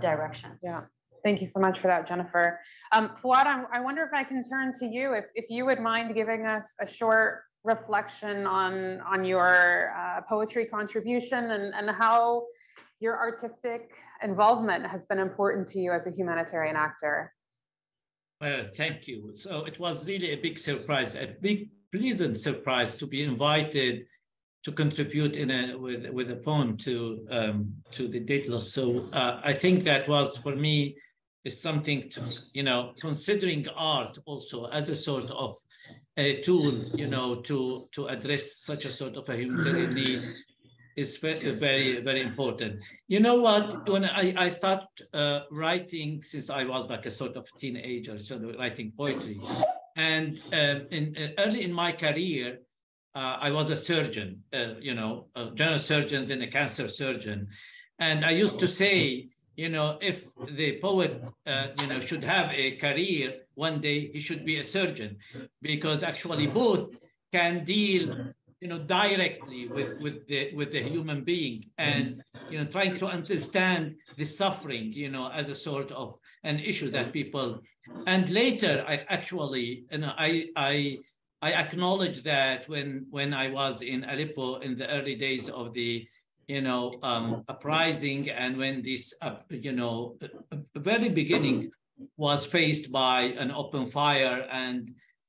directions. Yeah. Thank you so much for that, Jennifer. Fouad, I wonder if I can turn to you, if you would mind giving us a short reflection on your poetry contribution and how your artistic involvement has been important to you as a humanitarian actor. Well, thank you. So it was really a big surprise, a big pleasant surprise to be invited to contribute with a poem to the Dateless. So I think that was, for me, is something to, you know, considering art also as a sort of a tool, you know, to address such a sort of a humanitarian need is very, very important. You know what, when I started writing since I was like a sort of teenager, so writing poetry. And early in my career, I was a surgeon, you know, a general surgeon, then a cancer surgeon. And I used to say, you know, if the poet, you know, should have a career, one day he should be a surgeon, because actually both can deal directly with the human being, and trying to understand the suffering, as a sort of an issue that people. And later, I actually, I acknowledge that when I was in Aleppo in the early days of the uprising, and when this very beginning was faced by an open fire,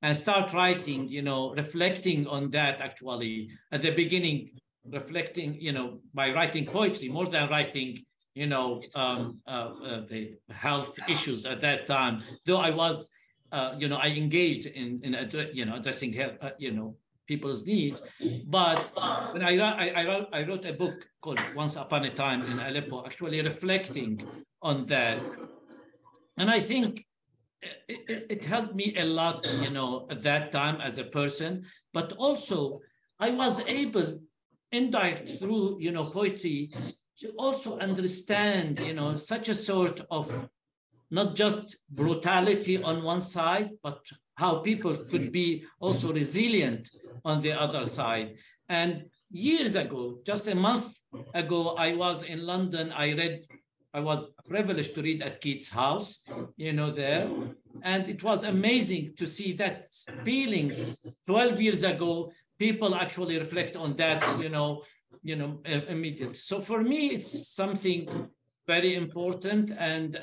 and start writing, reflecting on that, actually at the beginning, reflecting, by writing poetry more than writing, the health issues at that time, though I was, I engaged in addressing health, people's needs. But when I wrote a book called Once Upon a Time in Aleppo, actually reflecting on that. And I think it helped me a lot, at that time as a person, but also I was able, indirect through, poetry, to also understand, such a sort of not just brutality on one side, but how people could be also resilient on the other side. And years ago, just a month ago, I was in London. I was privileged to read at Keats' house, there. And it was amazing to see that feeling 12 years ago, people actually reflect on that, immediately. So for me, it's something very important, and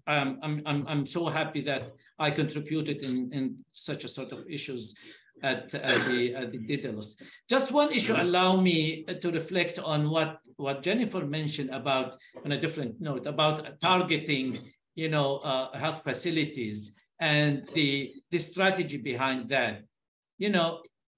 I'm so happy that I contributed in such a sort of issues at the Daedalus. Just one issue, allow me to reflect on what Jennifer mentioned about, on a different note, about targeting, health facilities and the strategy behind that.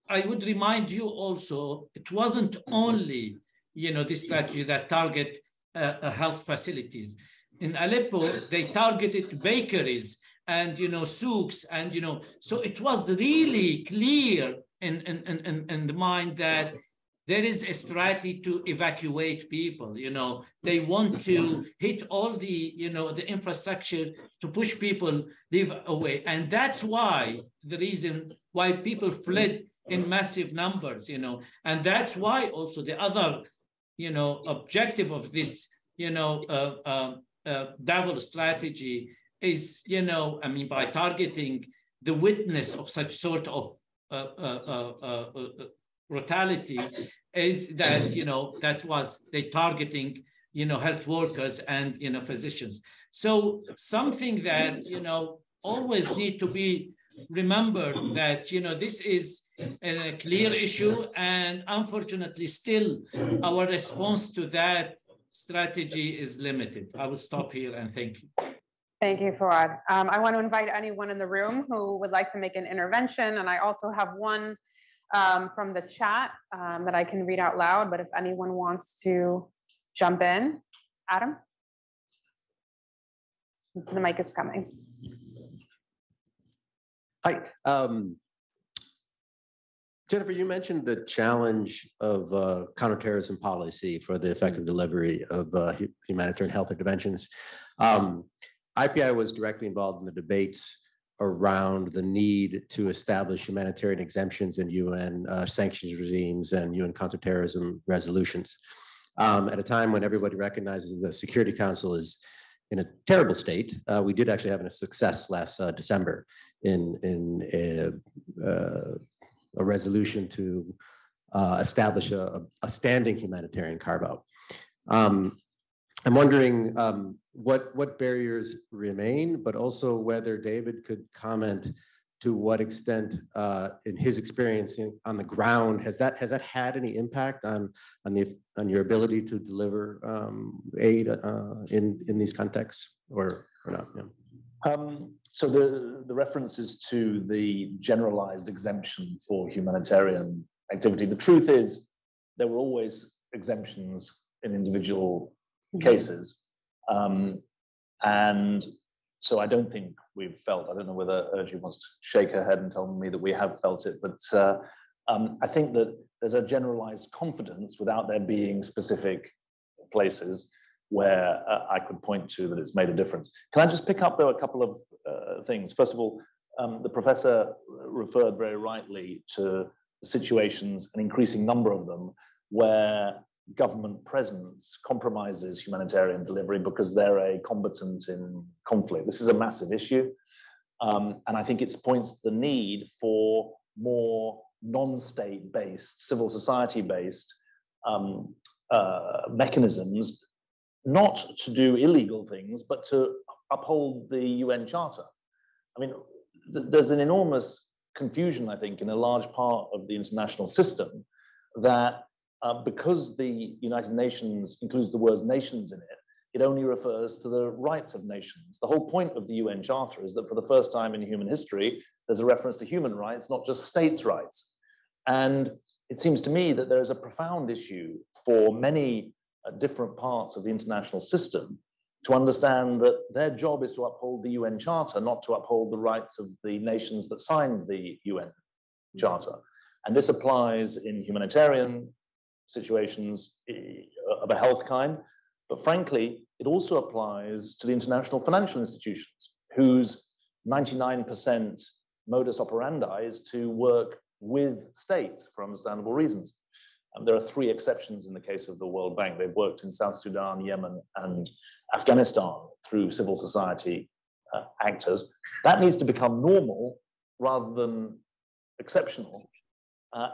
I would remind you also, it wasn't only, this strategy that target health facilities. In Aleppo, they targeted bakeries and souks, and so it was really clear in the mind that there is a strategy to evacuate people. They want to hit all the the infrastructure to push people live away, and that's why the reason why people fled in massive numbers. And that's why also the other objective of this Davos strategy is, by targeting the witness of such sort of brutality, is that, that was they targeting, health workers and, physicians. So something that, always need to be remembered, that, this is a clear issue, and unfortunately still our response to that strategy is limited. I will stop here and thank you. Thank you, Fouad. I want to invite anyone in the room who would like to make an intervention, and I also have one from the chat that I can read out loud, but if anyone wants to jump in. Adam? The mic is coming. Hi. Jennifer, you mentioned the challenge of counterterrorism policy for the effective delivery of humanitarian health interventions. IPI was directly involved in the debates around the need to establish humanitarian exemptions in UN sanctions regimes and UN counterterrorism resolutions. At a time when everybody recognizes the Security Council is in a terrible state, we did actually have a success last December in a resolution to establish a standing humanitarian carve-out. I'm wondering what barriers remain, but also whether David could comment to what extent, in his experience on the ground, has that had any impact on your ability to deliver aid in these contexts, or not? Yeah. So the reference is to the generalized exemption for humanitarian activity. The truth is, there were always exemptions in individual cases. And so I don't think we've felt, I don't know whether Urji wants to shake her head and tell me that we have felt it, but I think that there's a generalized confidence without there being specific places where I could point to that it's made a difference. Can I just pick up, though, a couple of things? First of all, the professor referred very rightly to situations, an increasing number of them, where government presence compromises humanitarian delivery because they're a combatant in conflict. This is a massive issue. And I think it points to the need for more non-state-based, civil society-based mechanisms, not to do illegal things, but to uphold the UN Charter. I mean, there's an enormous confusion, I think, in a large part of the international system that because the United Nations includes the words nations in it, it only refers to the rights of nations. The whole point of the UN Charter is that for the first time in human history, there's a reference to human rights, not just states' rights. And it seems to me that there is a profound issue for many different parts of the international system to understand that their job is to uphold the UN Charter, not to uphold the rights of the nations that signed the UN Charter. And this applies in humanitarian situations of a health kind, but frankly, it also applies to the international financial institutions, whose 99% modus operandi is to work with states for understandable reasons. There are 3 exceptions in the case of the World Bank. They've worked in South Sudan, Yemen, and Afghanistan through civil society actors. That needs to become normal rather than exceptional.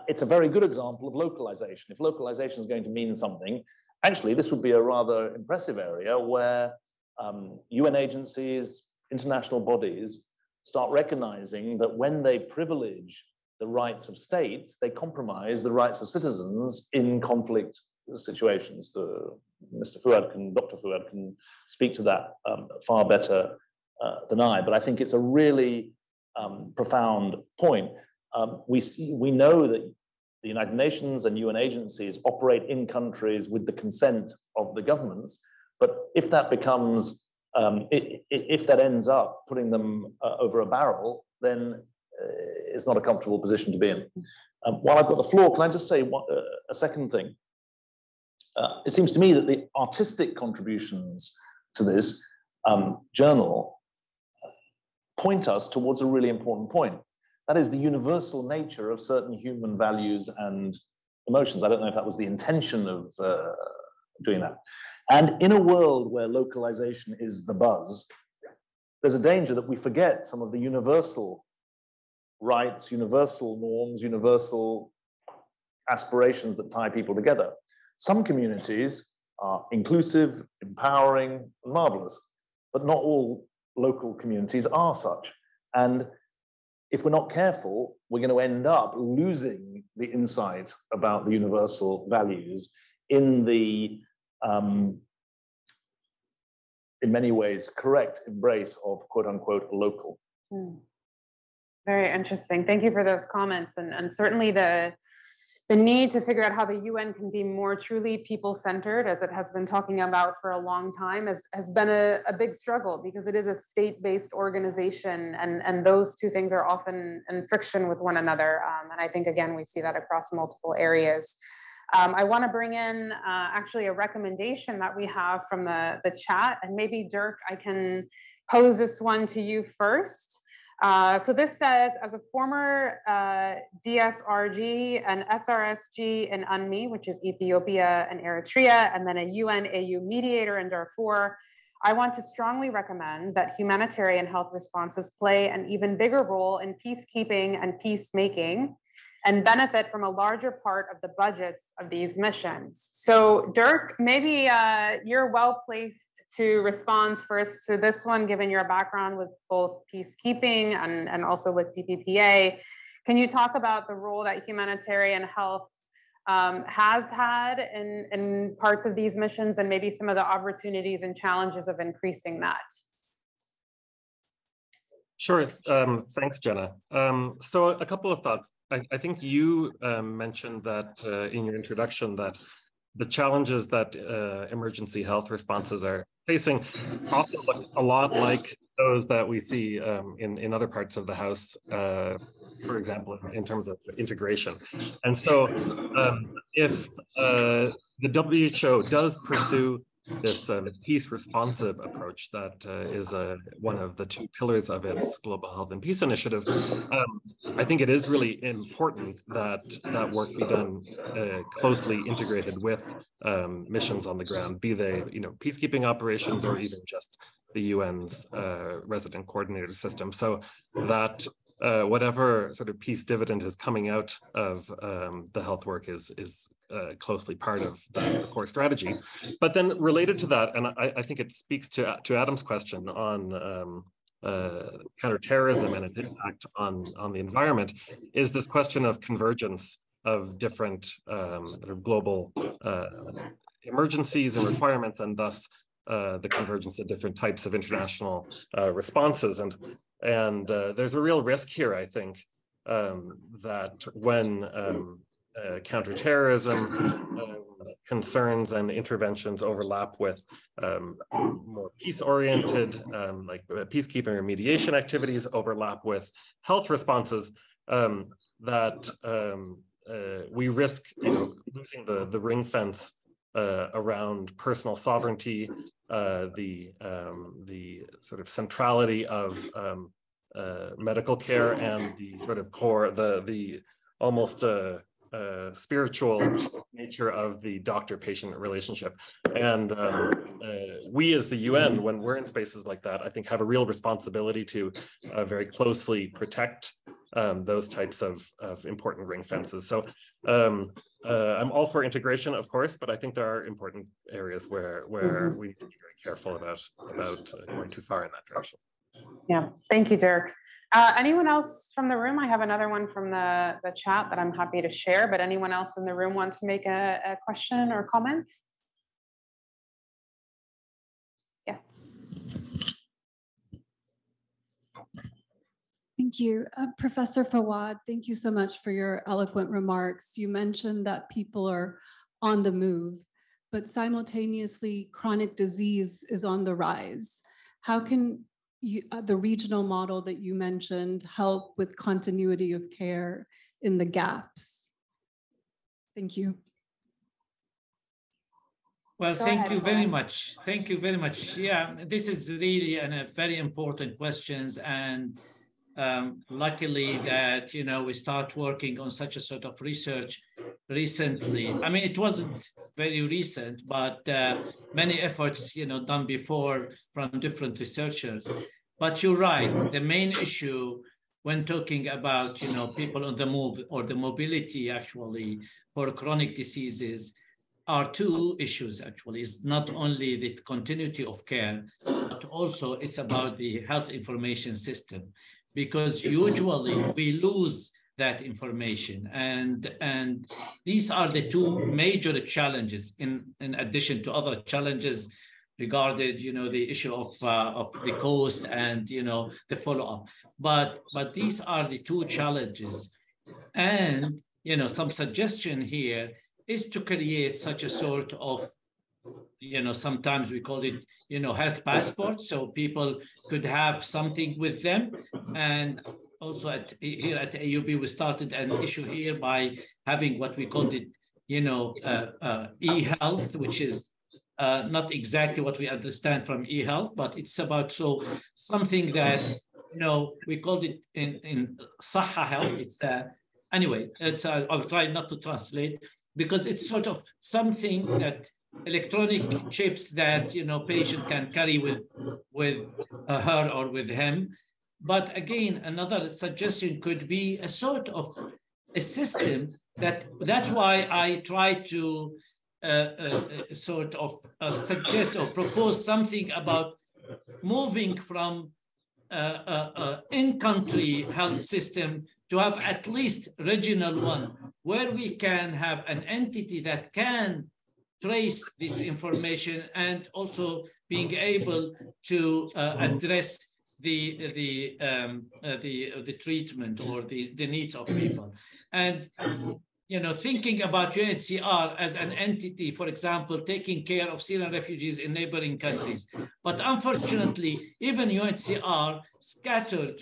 It's a very good example of localization. If localization is going to mean something, actually, this would be a rather impressive area where UN agencies, international bodies start recognizing that when they privilege the rights of states, they compromise the rights of citizens in conflict situations. Mr. Fuad Dr. Fuad can speak to that far better than I, but I think it's a really profound point. We know that the United Nations and UN agencies operate in countries with the consent of the governments, but if that becomes, if that ends up putting them over a barrel, then it's not a comfortable position to be in. While I've got the floor, can I just say a second thing? It seems to me that the artistic contributions to this journal point us towards a really important point. That is the universal nature of certain human values and emotions. I don't know if that was the intention of doing that. And in a world where localization is the buzz, there's a danger that we forget some of the universal rights, universal norms, universal aspirations that tie people together. Some communities are inclusive, empowering, and marvelous, but not all local communities are such. And if we're not careful, we're going to end up losing the insight about the universal values in the, in many ways, correct embrace of quote unquote local. Very interesting. Thank you for those comments. And certainly the need to figure out how the UN can be more truly people-centered, as it has been talking about for a long time, has been a big struggle, because it is a state-based organization, and those two things are often in friction with one another. And I think, again, we see that across multiple areas. I want to bring in actually a recommendation that we have from the chat, and maybe Dirk, I can pose this one to you first. So this says, as a former DSRG and SRSG in UNMI, which is Ethiopia and Eritrea, and then a UN-AU mediator in Darfur, I want to strongly recommend that humanitarian health responses play an even bigger role in peacekeeping and peacemaking, and benefit from a larger part of the budgets of these missions. So Dirk, maybe you're well placed to respond first to this one, given your background with both peacekeeping and also with DPPA. Can you talk about the role that humanitarian health has had in parts of these missions, and maybe some of the opportunities and challenges of increasing that? Sure. Thanks, Jenna. So a couple of thoughts. I think you mentioned that in your introduction that the challenges that emergency health responses are facing often look a lot like those that we see in other parts of the House, for example, in terms of integration. And so if the WHO does pursue this peace responsive approach that is one of the two pillars of its Global Health and Peace Initiative. I think it is really important that that work be done closely integrated with missions on the ground, be they peacekeeping operations or even just the UN's resident coordinator system, so that whatever sort of peace dividend is coming out of the health work is closely part of the core strategy. But then related to that, and I think it speaks to Adam's question on counterterrorism and its impact on the environment, is this question of convergence of different global emergencies and requirements, and thus the convergence of different types of international responses. And there's a real risk here, I think, that when counterterrorism concerns and interventions overlap with more peace-oriented, like peacekeeping or mediation activities overlap with health responses, that we risk losing the ring fence around personal sovereignty, the sort of centrality of medical care, and the sort of core, the almost spiritual nature of the doctor-patient relationship. And we as the UN, when we're in spaces like that, I think have a real responsibility to very closely protect those types of important ring fences. So I'm all for integration, of course, but I think there are important areas where we need to be very careful about going too far in that direction. Yeah, thank you, Dirk. Anyone else from the room? I have another one from the chat that I'm happy to share, but anyone else in the room want to make a question or comment? Yes. Thank you. Professor Fawad, thank you so much for your eloquent remarks. You mentioned that people are on the move, but simultaneously chronic disease is on the rise. How can the regional model that you mentioned help with continuity of care in the gaps? Thank you. Well, thank you very much. Thank you very much. Yeah, this is really a very important questions, and luckily that we start working on such a sort of research recently. I mean, it wasn't very recent, but many efforts done before from different researchers. But you're right, the main issue when talking about people on the move, or the mobility actually for chronic diseases, are two issues actually. It's not only the continuity of care, but also it's about the health information system, because usually we lose that information. And these are the two major challenges in addition to other challenges regarding the issue of the cost and the follow-up. But these are the two challenges. And some suggestion here is to create such a sort of sometimes we call it health passport, so people could have something with them. And also here at AUB, we started an issue here by having what we called it e-health, which is not exactly what we understand from e-health, but it's about something that we called it in Saha Health. It's anyway, it's I'll try not to translate, because it's sort of something that electronic chips that patient can carry with her or with him. But again, another suggestion could be a sort of a system that's why I try to sort of suggest or propose something about moving from in-country health system to have at least regional one, where we can have an entity that can trace this information and also being able to address the treatment or the needs of people. And thinking about UNHCR as an entity, for example, taking care of Syrian refugees in neighboring countries. But unfortunately, even UNHCR scattered,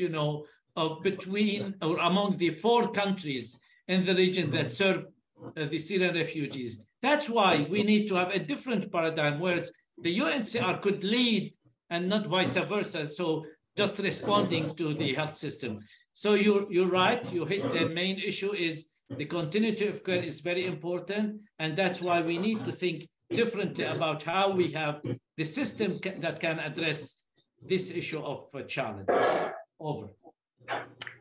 between or among the 4 countries in the region that serve the Syrian refugees. That's why we need to have a different paradigm where The UNHCR could lead and not vice versa. So just responding to the health system. So you're right. You hit the main issue is the continuity of care is very important. And that's why we need to think differently about how we have the system that can address this issue of challenge. Over.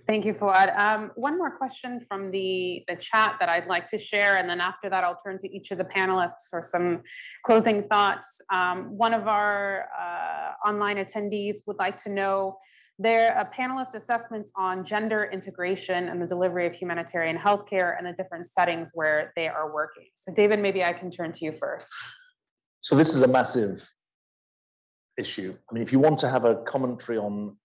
Thank you, Fouad. One more question from the chat that I'd like to share, and then after that, I'll turn to each of the panelists for some closing thoughts. One of our online attendees would like to know their panelist assessments on gender integration and the delivery of humanitarian healthcare and the different settings where they are working. So David, maybe I can turn to you first. So this is a massive issue. I mean, if you want to have a commentary on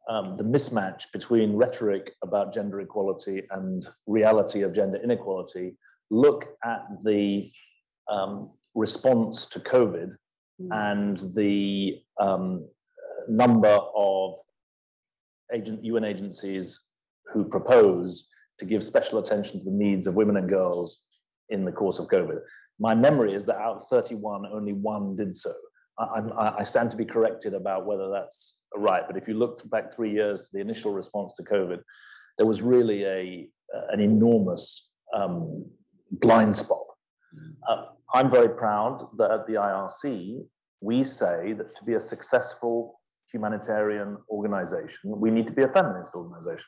the mismatch between rhetoric about gender equality and reality of gender inequality, look at the response to COVID and the number of UN agencies who propose to give special attention to the needs of women and girls in the course of COVID. My memory is that out of 31, only one did so. I stand to be corrected about whether that's right, but if you look back 3 years to the initial response to COVID, there was really an enormous blind spot. I'm very proud that at the IRC, we say that to be a successful humanitarian organization, we need to be a feminist organization.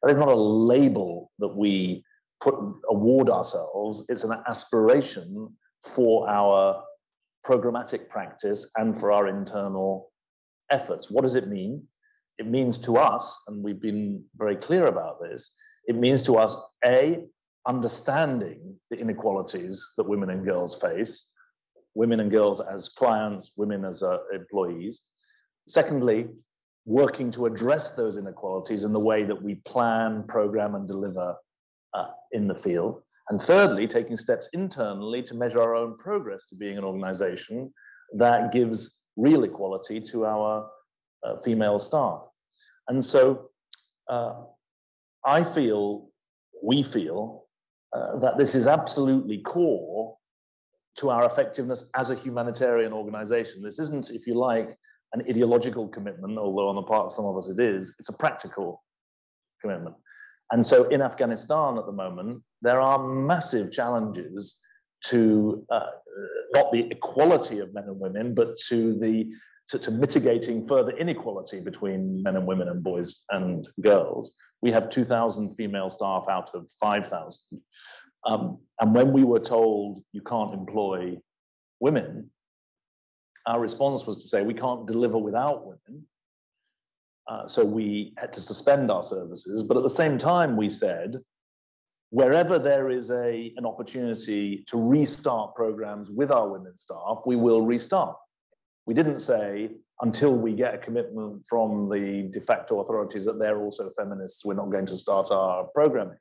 That is not a label that we award ourselves, it's an aspiration for our programmatic practice and for our internal efforts. What does it mean? It means to us, and we've been very clear about this, it means to us, A, understanding the inequalities that women and girls face, women and girls as clients, women as employees. Secondly, working to address those inequalities in the way that we plan, program, and deliver in the field. And thirdly, taking steps internally to measure our own progress to being an organization that gives real equality to our female staff. And so we feel that this is absolutely core to our effectiveness as a humanitarian organization. This isn't, if you like, an ideological commitment, although on the part of some of us it is, it's a practical commitment. And so in Afghanistan at the moment, there are massive challenges to not the equality of men and women, but to mitigating further inequality between men and women and boys and girls. We have 2,000 female staff out of 5,000. And when we were told you can't employ women, our response was to say we can't deliver without women. So we had to suspend our services. But at the same time, we said, wherever there is an opportunity to restart programs with our women staff, we will restart. We didn't say, until we get a commitment from the de facto authorities that they're also feminists, we're not going to start our programming.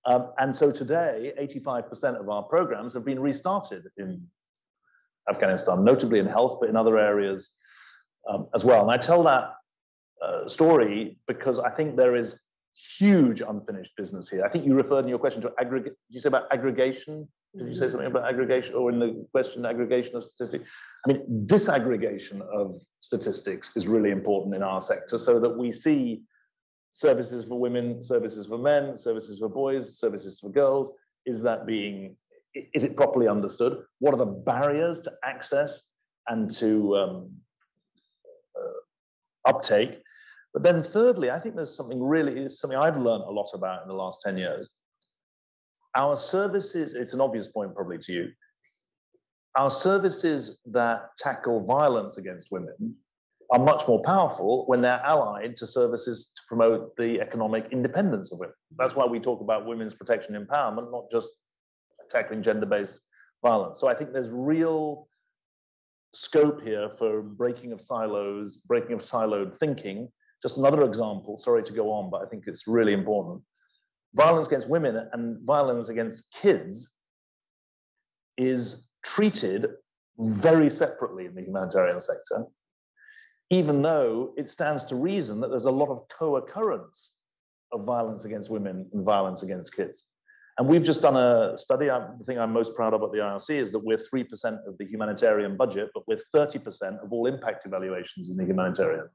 And so today, 85% of our programs have been restarted in Afghanistan, notably in health, but in other areas as well. And I tell that story because I think there is huge unfinished business here. I think you referred in your question to aggregate. Did you say about aggregation? Did you say something about aggregation, or in the question, aggregation of statistics? I mean, disaggregation of statistics is really important in our sector so that we see services for women, services for men, services for boys, services for girls. Is it properly understood? What are the barriers to access and to uptake? But then thirdly, I think there's something I've learned a lot about in the last 10 years. Our services, it's an obvious point probably to you, our services that tackle violence against women are much more powerful when they're allied to services to promote the economic independence of women. That's why we talk about women's protection and empowerment, not just tackling gender-based violence. So I think there's real scope here for breaking of silos, breaking of siloed thinking. Just another example, sorry to go on, but I think it's really important. Violence against women and violence against kids is treated very separately in the humanitarian sector, even though it stands to reason that there's a lot of co-occurrence of violence against women and violence against kids. And we've just done a study. The thing I'm most proud of at the IRC is that we're 3% of the humanitarian budget, but we're 30% of all impact evaluations in the humanitarian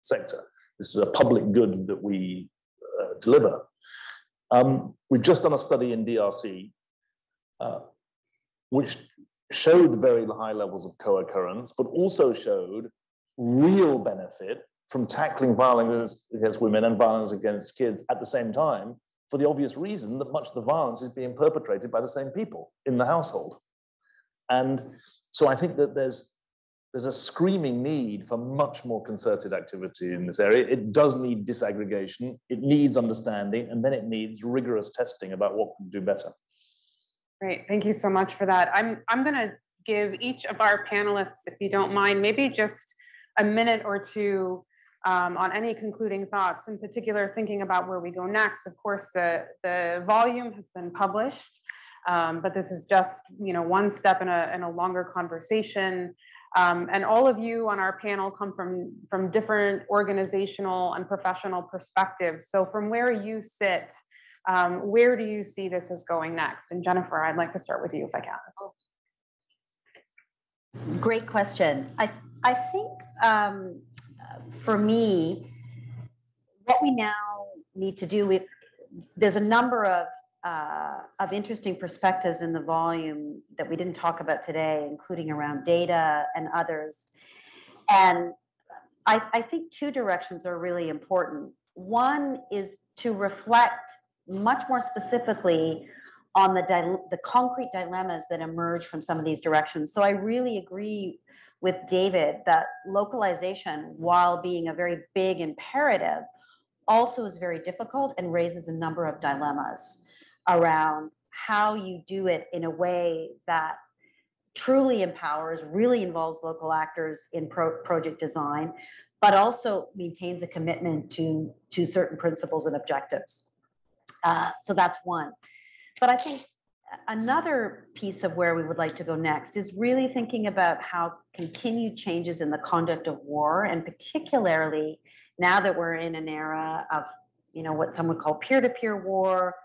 sector. This is a public good that we deliver. We've just done a study in DRC, which showed very high levels of co-occurrence, but also showed real benefit from tackling violence against women and violence against kids at the same time, for the obvious reason that much of the violence is being perpetrated by the same people in the household. And so I think that there's a screaming need for much more concerted activity in this area. It does need disaggregation, it needs understanding, and then it needs rigorous testing about what can do better. Great, thank you so much for that. I'm gonna give each of our panelists, if you don't mind, maybe just a minute or two on any concluding thoughts, in particular thinking about where we go next. Of course, the volume has been published, but this is just one step in a longer conversation. And all of you on our panel come from different organizational and professional perspectives. So from where you sit, where do you see this as going next? And Jennifer, I'd like to start with you if I can. Great question. I think for me, what we now need to do, there's a number of interesting perspectives in the volume that we didn't talk about today, including around data and others. And I think two directions are really important. One is to reflect much more specifically on the concrete dilemmas that emerge from some of these directions. So I really agree with David that localization, while being a very big imperative, also is very difficult and raises a number of dilemmas around how you do it in a way that truly empowers, really involves local actors in project design, but also maintains a commitment to certain principles and objectives. So that's one. But I think another piece of where we would like to go next is really thinking about how continued changes in the conduct of war, and particularly now that we're in an era of, what some would call peer-to-peer war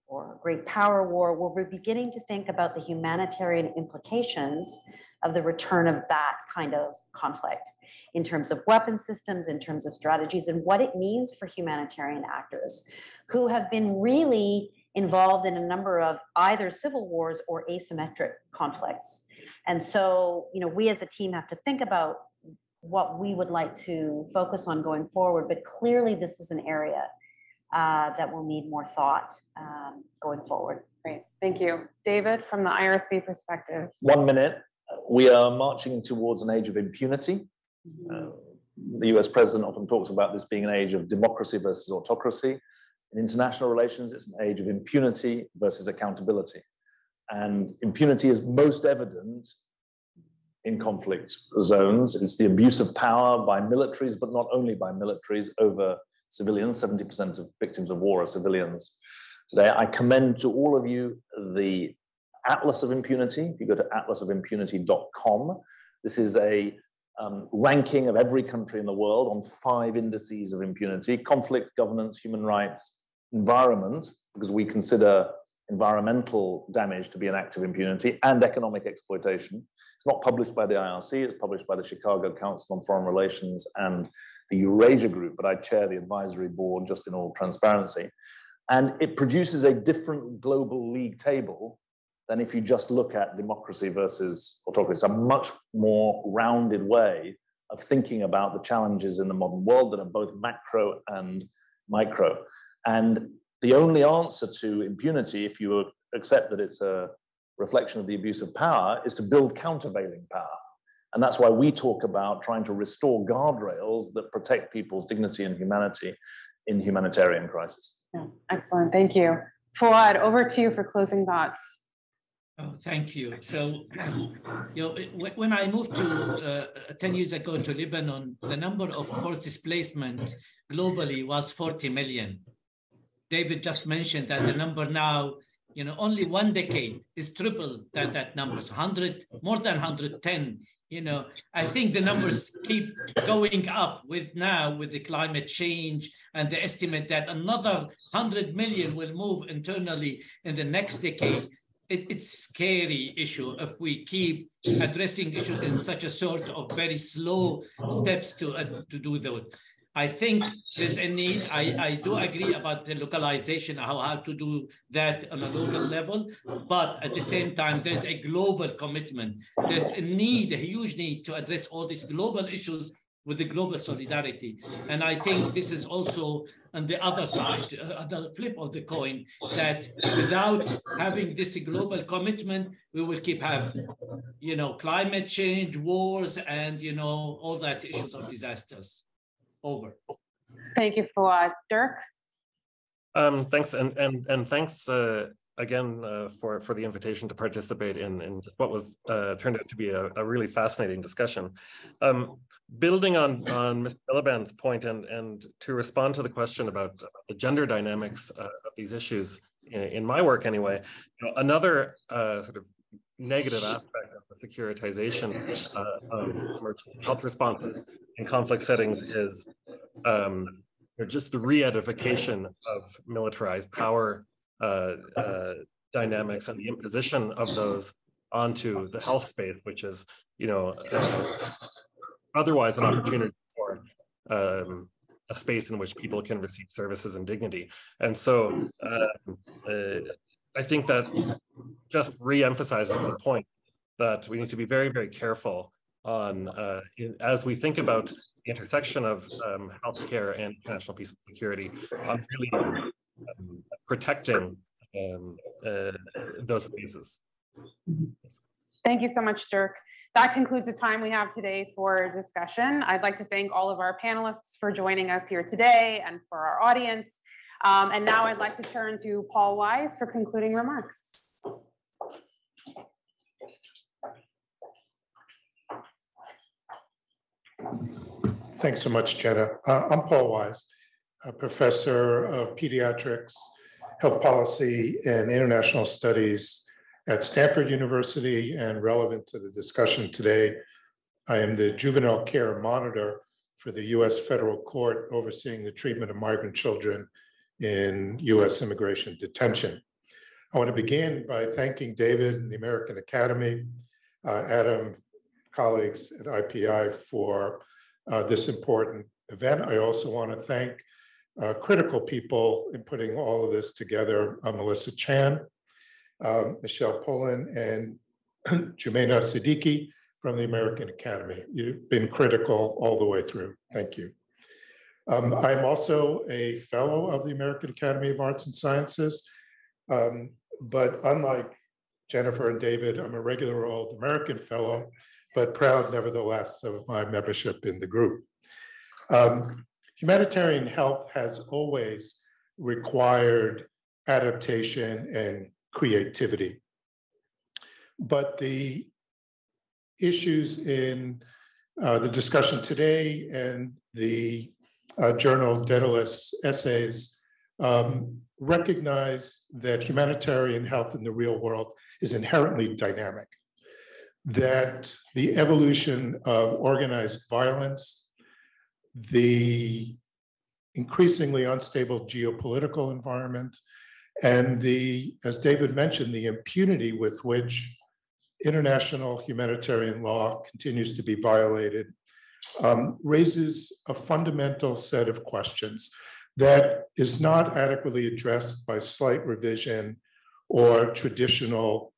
or great power war, where we're beginning to think about the humanitarian implications of the return of that kind of conflict in terms of weapon systems, in terms of strategies, and what it means for humanitarian actors who have been really involved in a number of either civil wars or asymmetric conflicts. And so, we as a team have to think about what we would like to focus on going forward, but clearly this is an area that will need more thought going forward. Great, thank you. David, from the IRC perspective. 1 minute. We are marching towards an age of impunity. The US president often talks about this being an age of democracy versus autocracy. In international relations, it's an age of impunity versus accountability. And impunity is most evident in conflict zones. It's the abuse of power by militaries, but not only by militaries, over civilians. 70% of victims of war are civilians today. I commend to all of you the Atlas of Impunity. If you go to atlasofimpunity.com, this is a ranking of every country in the world on 5 indices of impunity: conflict, governance, human rights, environment, because we consider environmental damage to be an act of impunity, and economic exploitation. It's not published by the IRC, it's published by the Chicago Council on Foreign Relations and the Eurasia Group, but I chair the advisory board just in all transparency. And it produces a different global league table than if you just look at democracy versus autocracy. It's a much more rounded way of thinking about the challenges in the modern world that are both macro and micro. And the only answer to impunity, if you accept that it's a reflection of the abuse of power, is to build countervailing power. And that's why we talk about trying to restore guardrails that protect people's dignity and humanity in humanitarian crisis. Yeah, excellent, thank you. Fouad, over to you for closing thoughts. Oh, thank you. So, when I moved to 10 years ago to Lebanon, the number of forced displacement globally was 40 million. David just mentioned that the number now only 1 decade is triple that numbers, 100, more than 110. I think the numbers keep going up with the climate change and the estimate that another 100 million will move internally in the next decade. It's a scary issue if we keep addressing issues in such a sort of very slow steps to do those. I think there's a need. I do agree about the localization, how to do that on a local level, but at the same time, there's a global commitment. There's a need, a huge need to address all these global issues with the global solidarity. And I think this is also on the other side, the flip of the coin, that without having this global commitment, we will keep having, climate change, wars, and, all that issues of disasters. Over. Thank you, Fawad. Dirk? Thanks, and thanks again for the invitation to participate in just what was turned out to be a really fascinating discussion. Building on Mr. Miliband's point, and to respond to the question about the gender dynamics of these issues in my work anyway, another sort of negative aspect of the securitization of emergency health responses in conflict settings is just the re-edification of militarized power dynamics and the imposition of those onto the health space, which is, otherwise an opportunity for a space in which people can receive services and dignity. And so I think that just re-emphasizes the point that we need to be very, very careful on, as we think about the intersection of healthcare and international peace and security, on really protecting those spaces. Thank you so much, Dirk. That concludes the time we have today for discussion. I'd like to thank all of our panelists for joining us here today and for our audience. And now I'd like to turn to Paul Wise for concluding remarks. Thanks so much, Jenna. I'm Paul Wise, a professor of pediatrics, health policy, and international studies at Stanford University, and relevant to the discussion today, I am the juvenile care monitor for the U.S. federal court overseeing the treatment of migrant children in U.S. immigration detention. I want to begin by thanking David and the American Academy, Adam, colleagues at IPI for this important event. I also want to thank critical people in putting all of this together, Melissa Chan, Michelle Pullen, and Jumaina Siddiqui from the American Academy. You've been critical all the way through. Thank you. I'm also a fellow of the American Academy of Arts and Sciences, but unlike Jennifer and David, I'm a regular old American fellow, but proud nevertheless of my membership in the group. Humanitarian health has always required adaptation and creativity, but the issues in the discussion today and the journal Daedalus essays recognize that humanitarian health in the real world is inherently dynamic, that the evolution of organized violence, the increasingly unstable geopolitical environment, and the, as David mentioned, the impunity with which international humanitarian law continues to be violated, raises a fundamental set of questions that is not adequately addressed by slight revision or traditional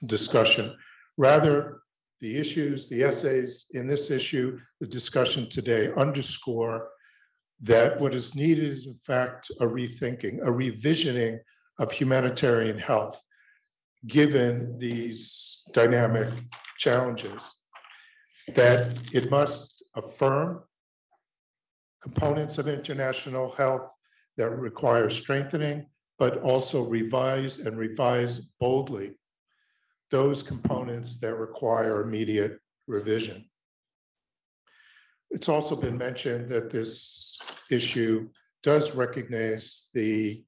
discussion. Rather, the issues, the essays in this issue, the discussion today underscore that what is needed is in fact a rethinking, a revisioning of humanitarian health, given these dynamic challenges, that it must affirm components of international health that require strengthening, but also revise and revise boldly those components that require immediate revision. It's also been mentioned that this issue does recognize the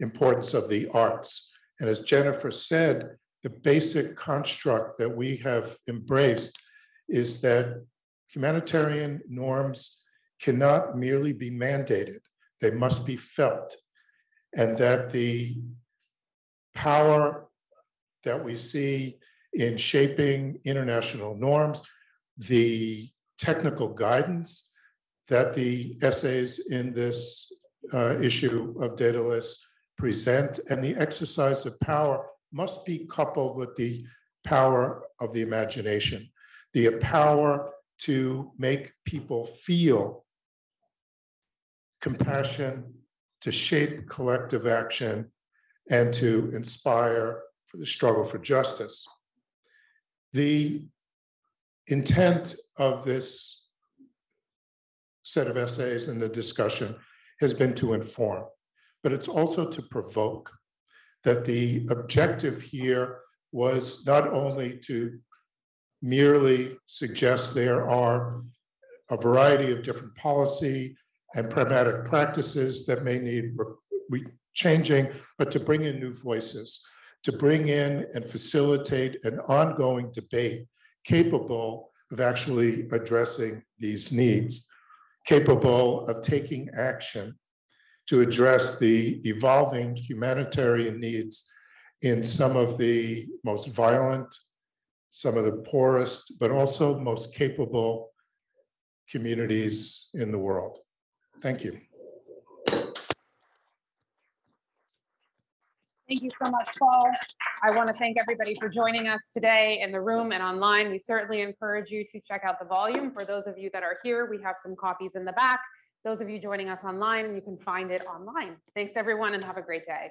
importance of the arts. And as Jennifer said, the basic construct that we have embraced is that humanitarian norms cannot merely be mandated, they must be felt. And that the power that we see in shaping international norms, the technical guidance that the essays in this issue of Daedalus present, and the exercise of power must be coupled with the power of the imagination, the power to make people feel compassion, to shape collective action, and to inspire for the struggle for justice. The intent of this set of essays and the discussion has been to inform, but it's also to provoke. That the objective here was not only to merely suggest there are a variety of different policy and pragmatic practices that may need changing, but to bring in new voices, to bring in and facilitate an ongoing debate capable of actually addressing these needs, capable of taking action to address the evolving humanitarian needs in some of the most violent, some of the poorest, but also most capable communities in the world. Thank you. Thank you so much, Paul. I want to thank everybody for joining us today in the room and online. We certainly encourage you to check out the volume. For those of you that are here, we have some copies in the back. Those of you joining us online, you can find it online. Thanks, everyone, and have a great day.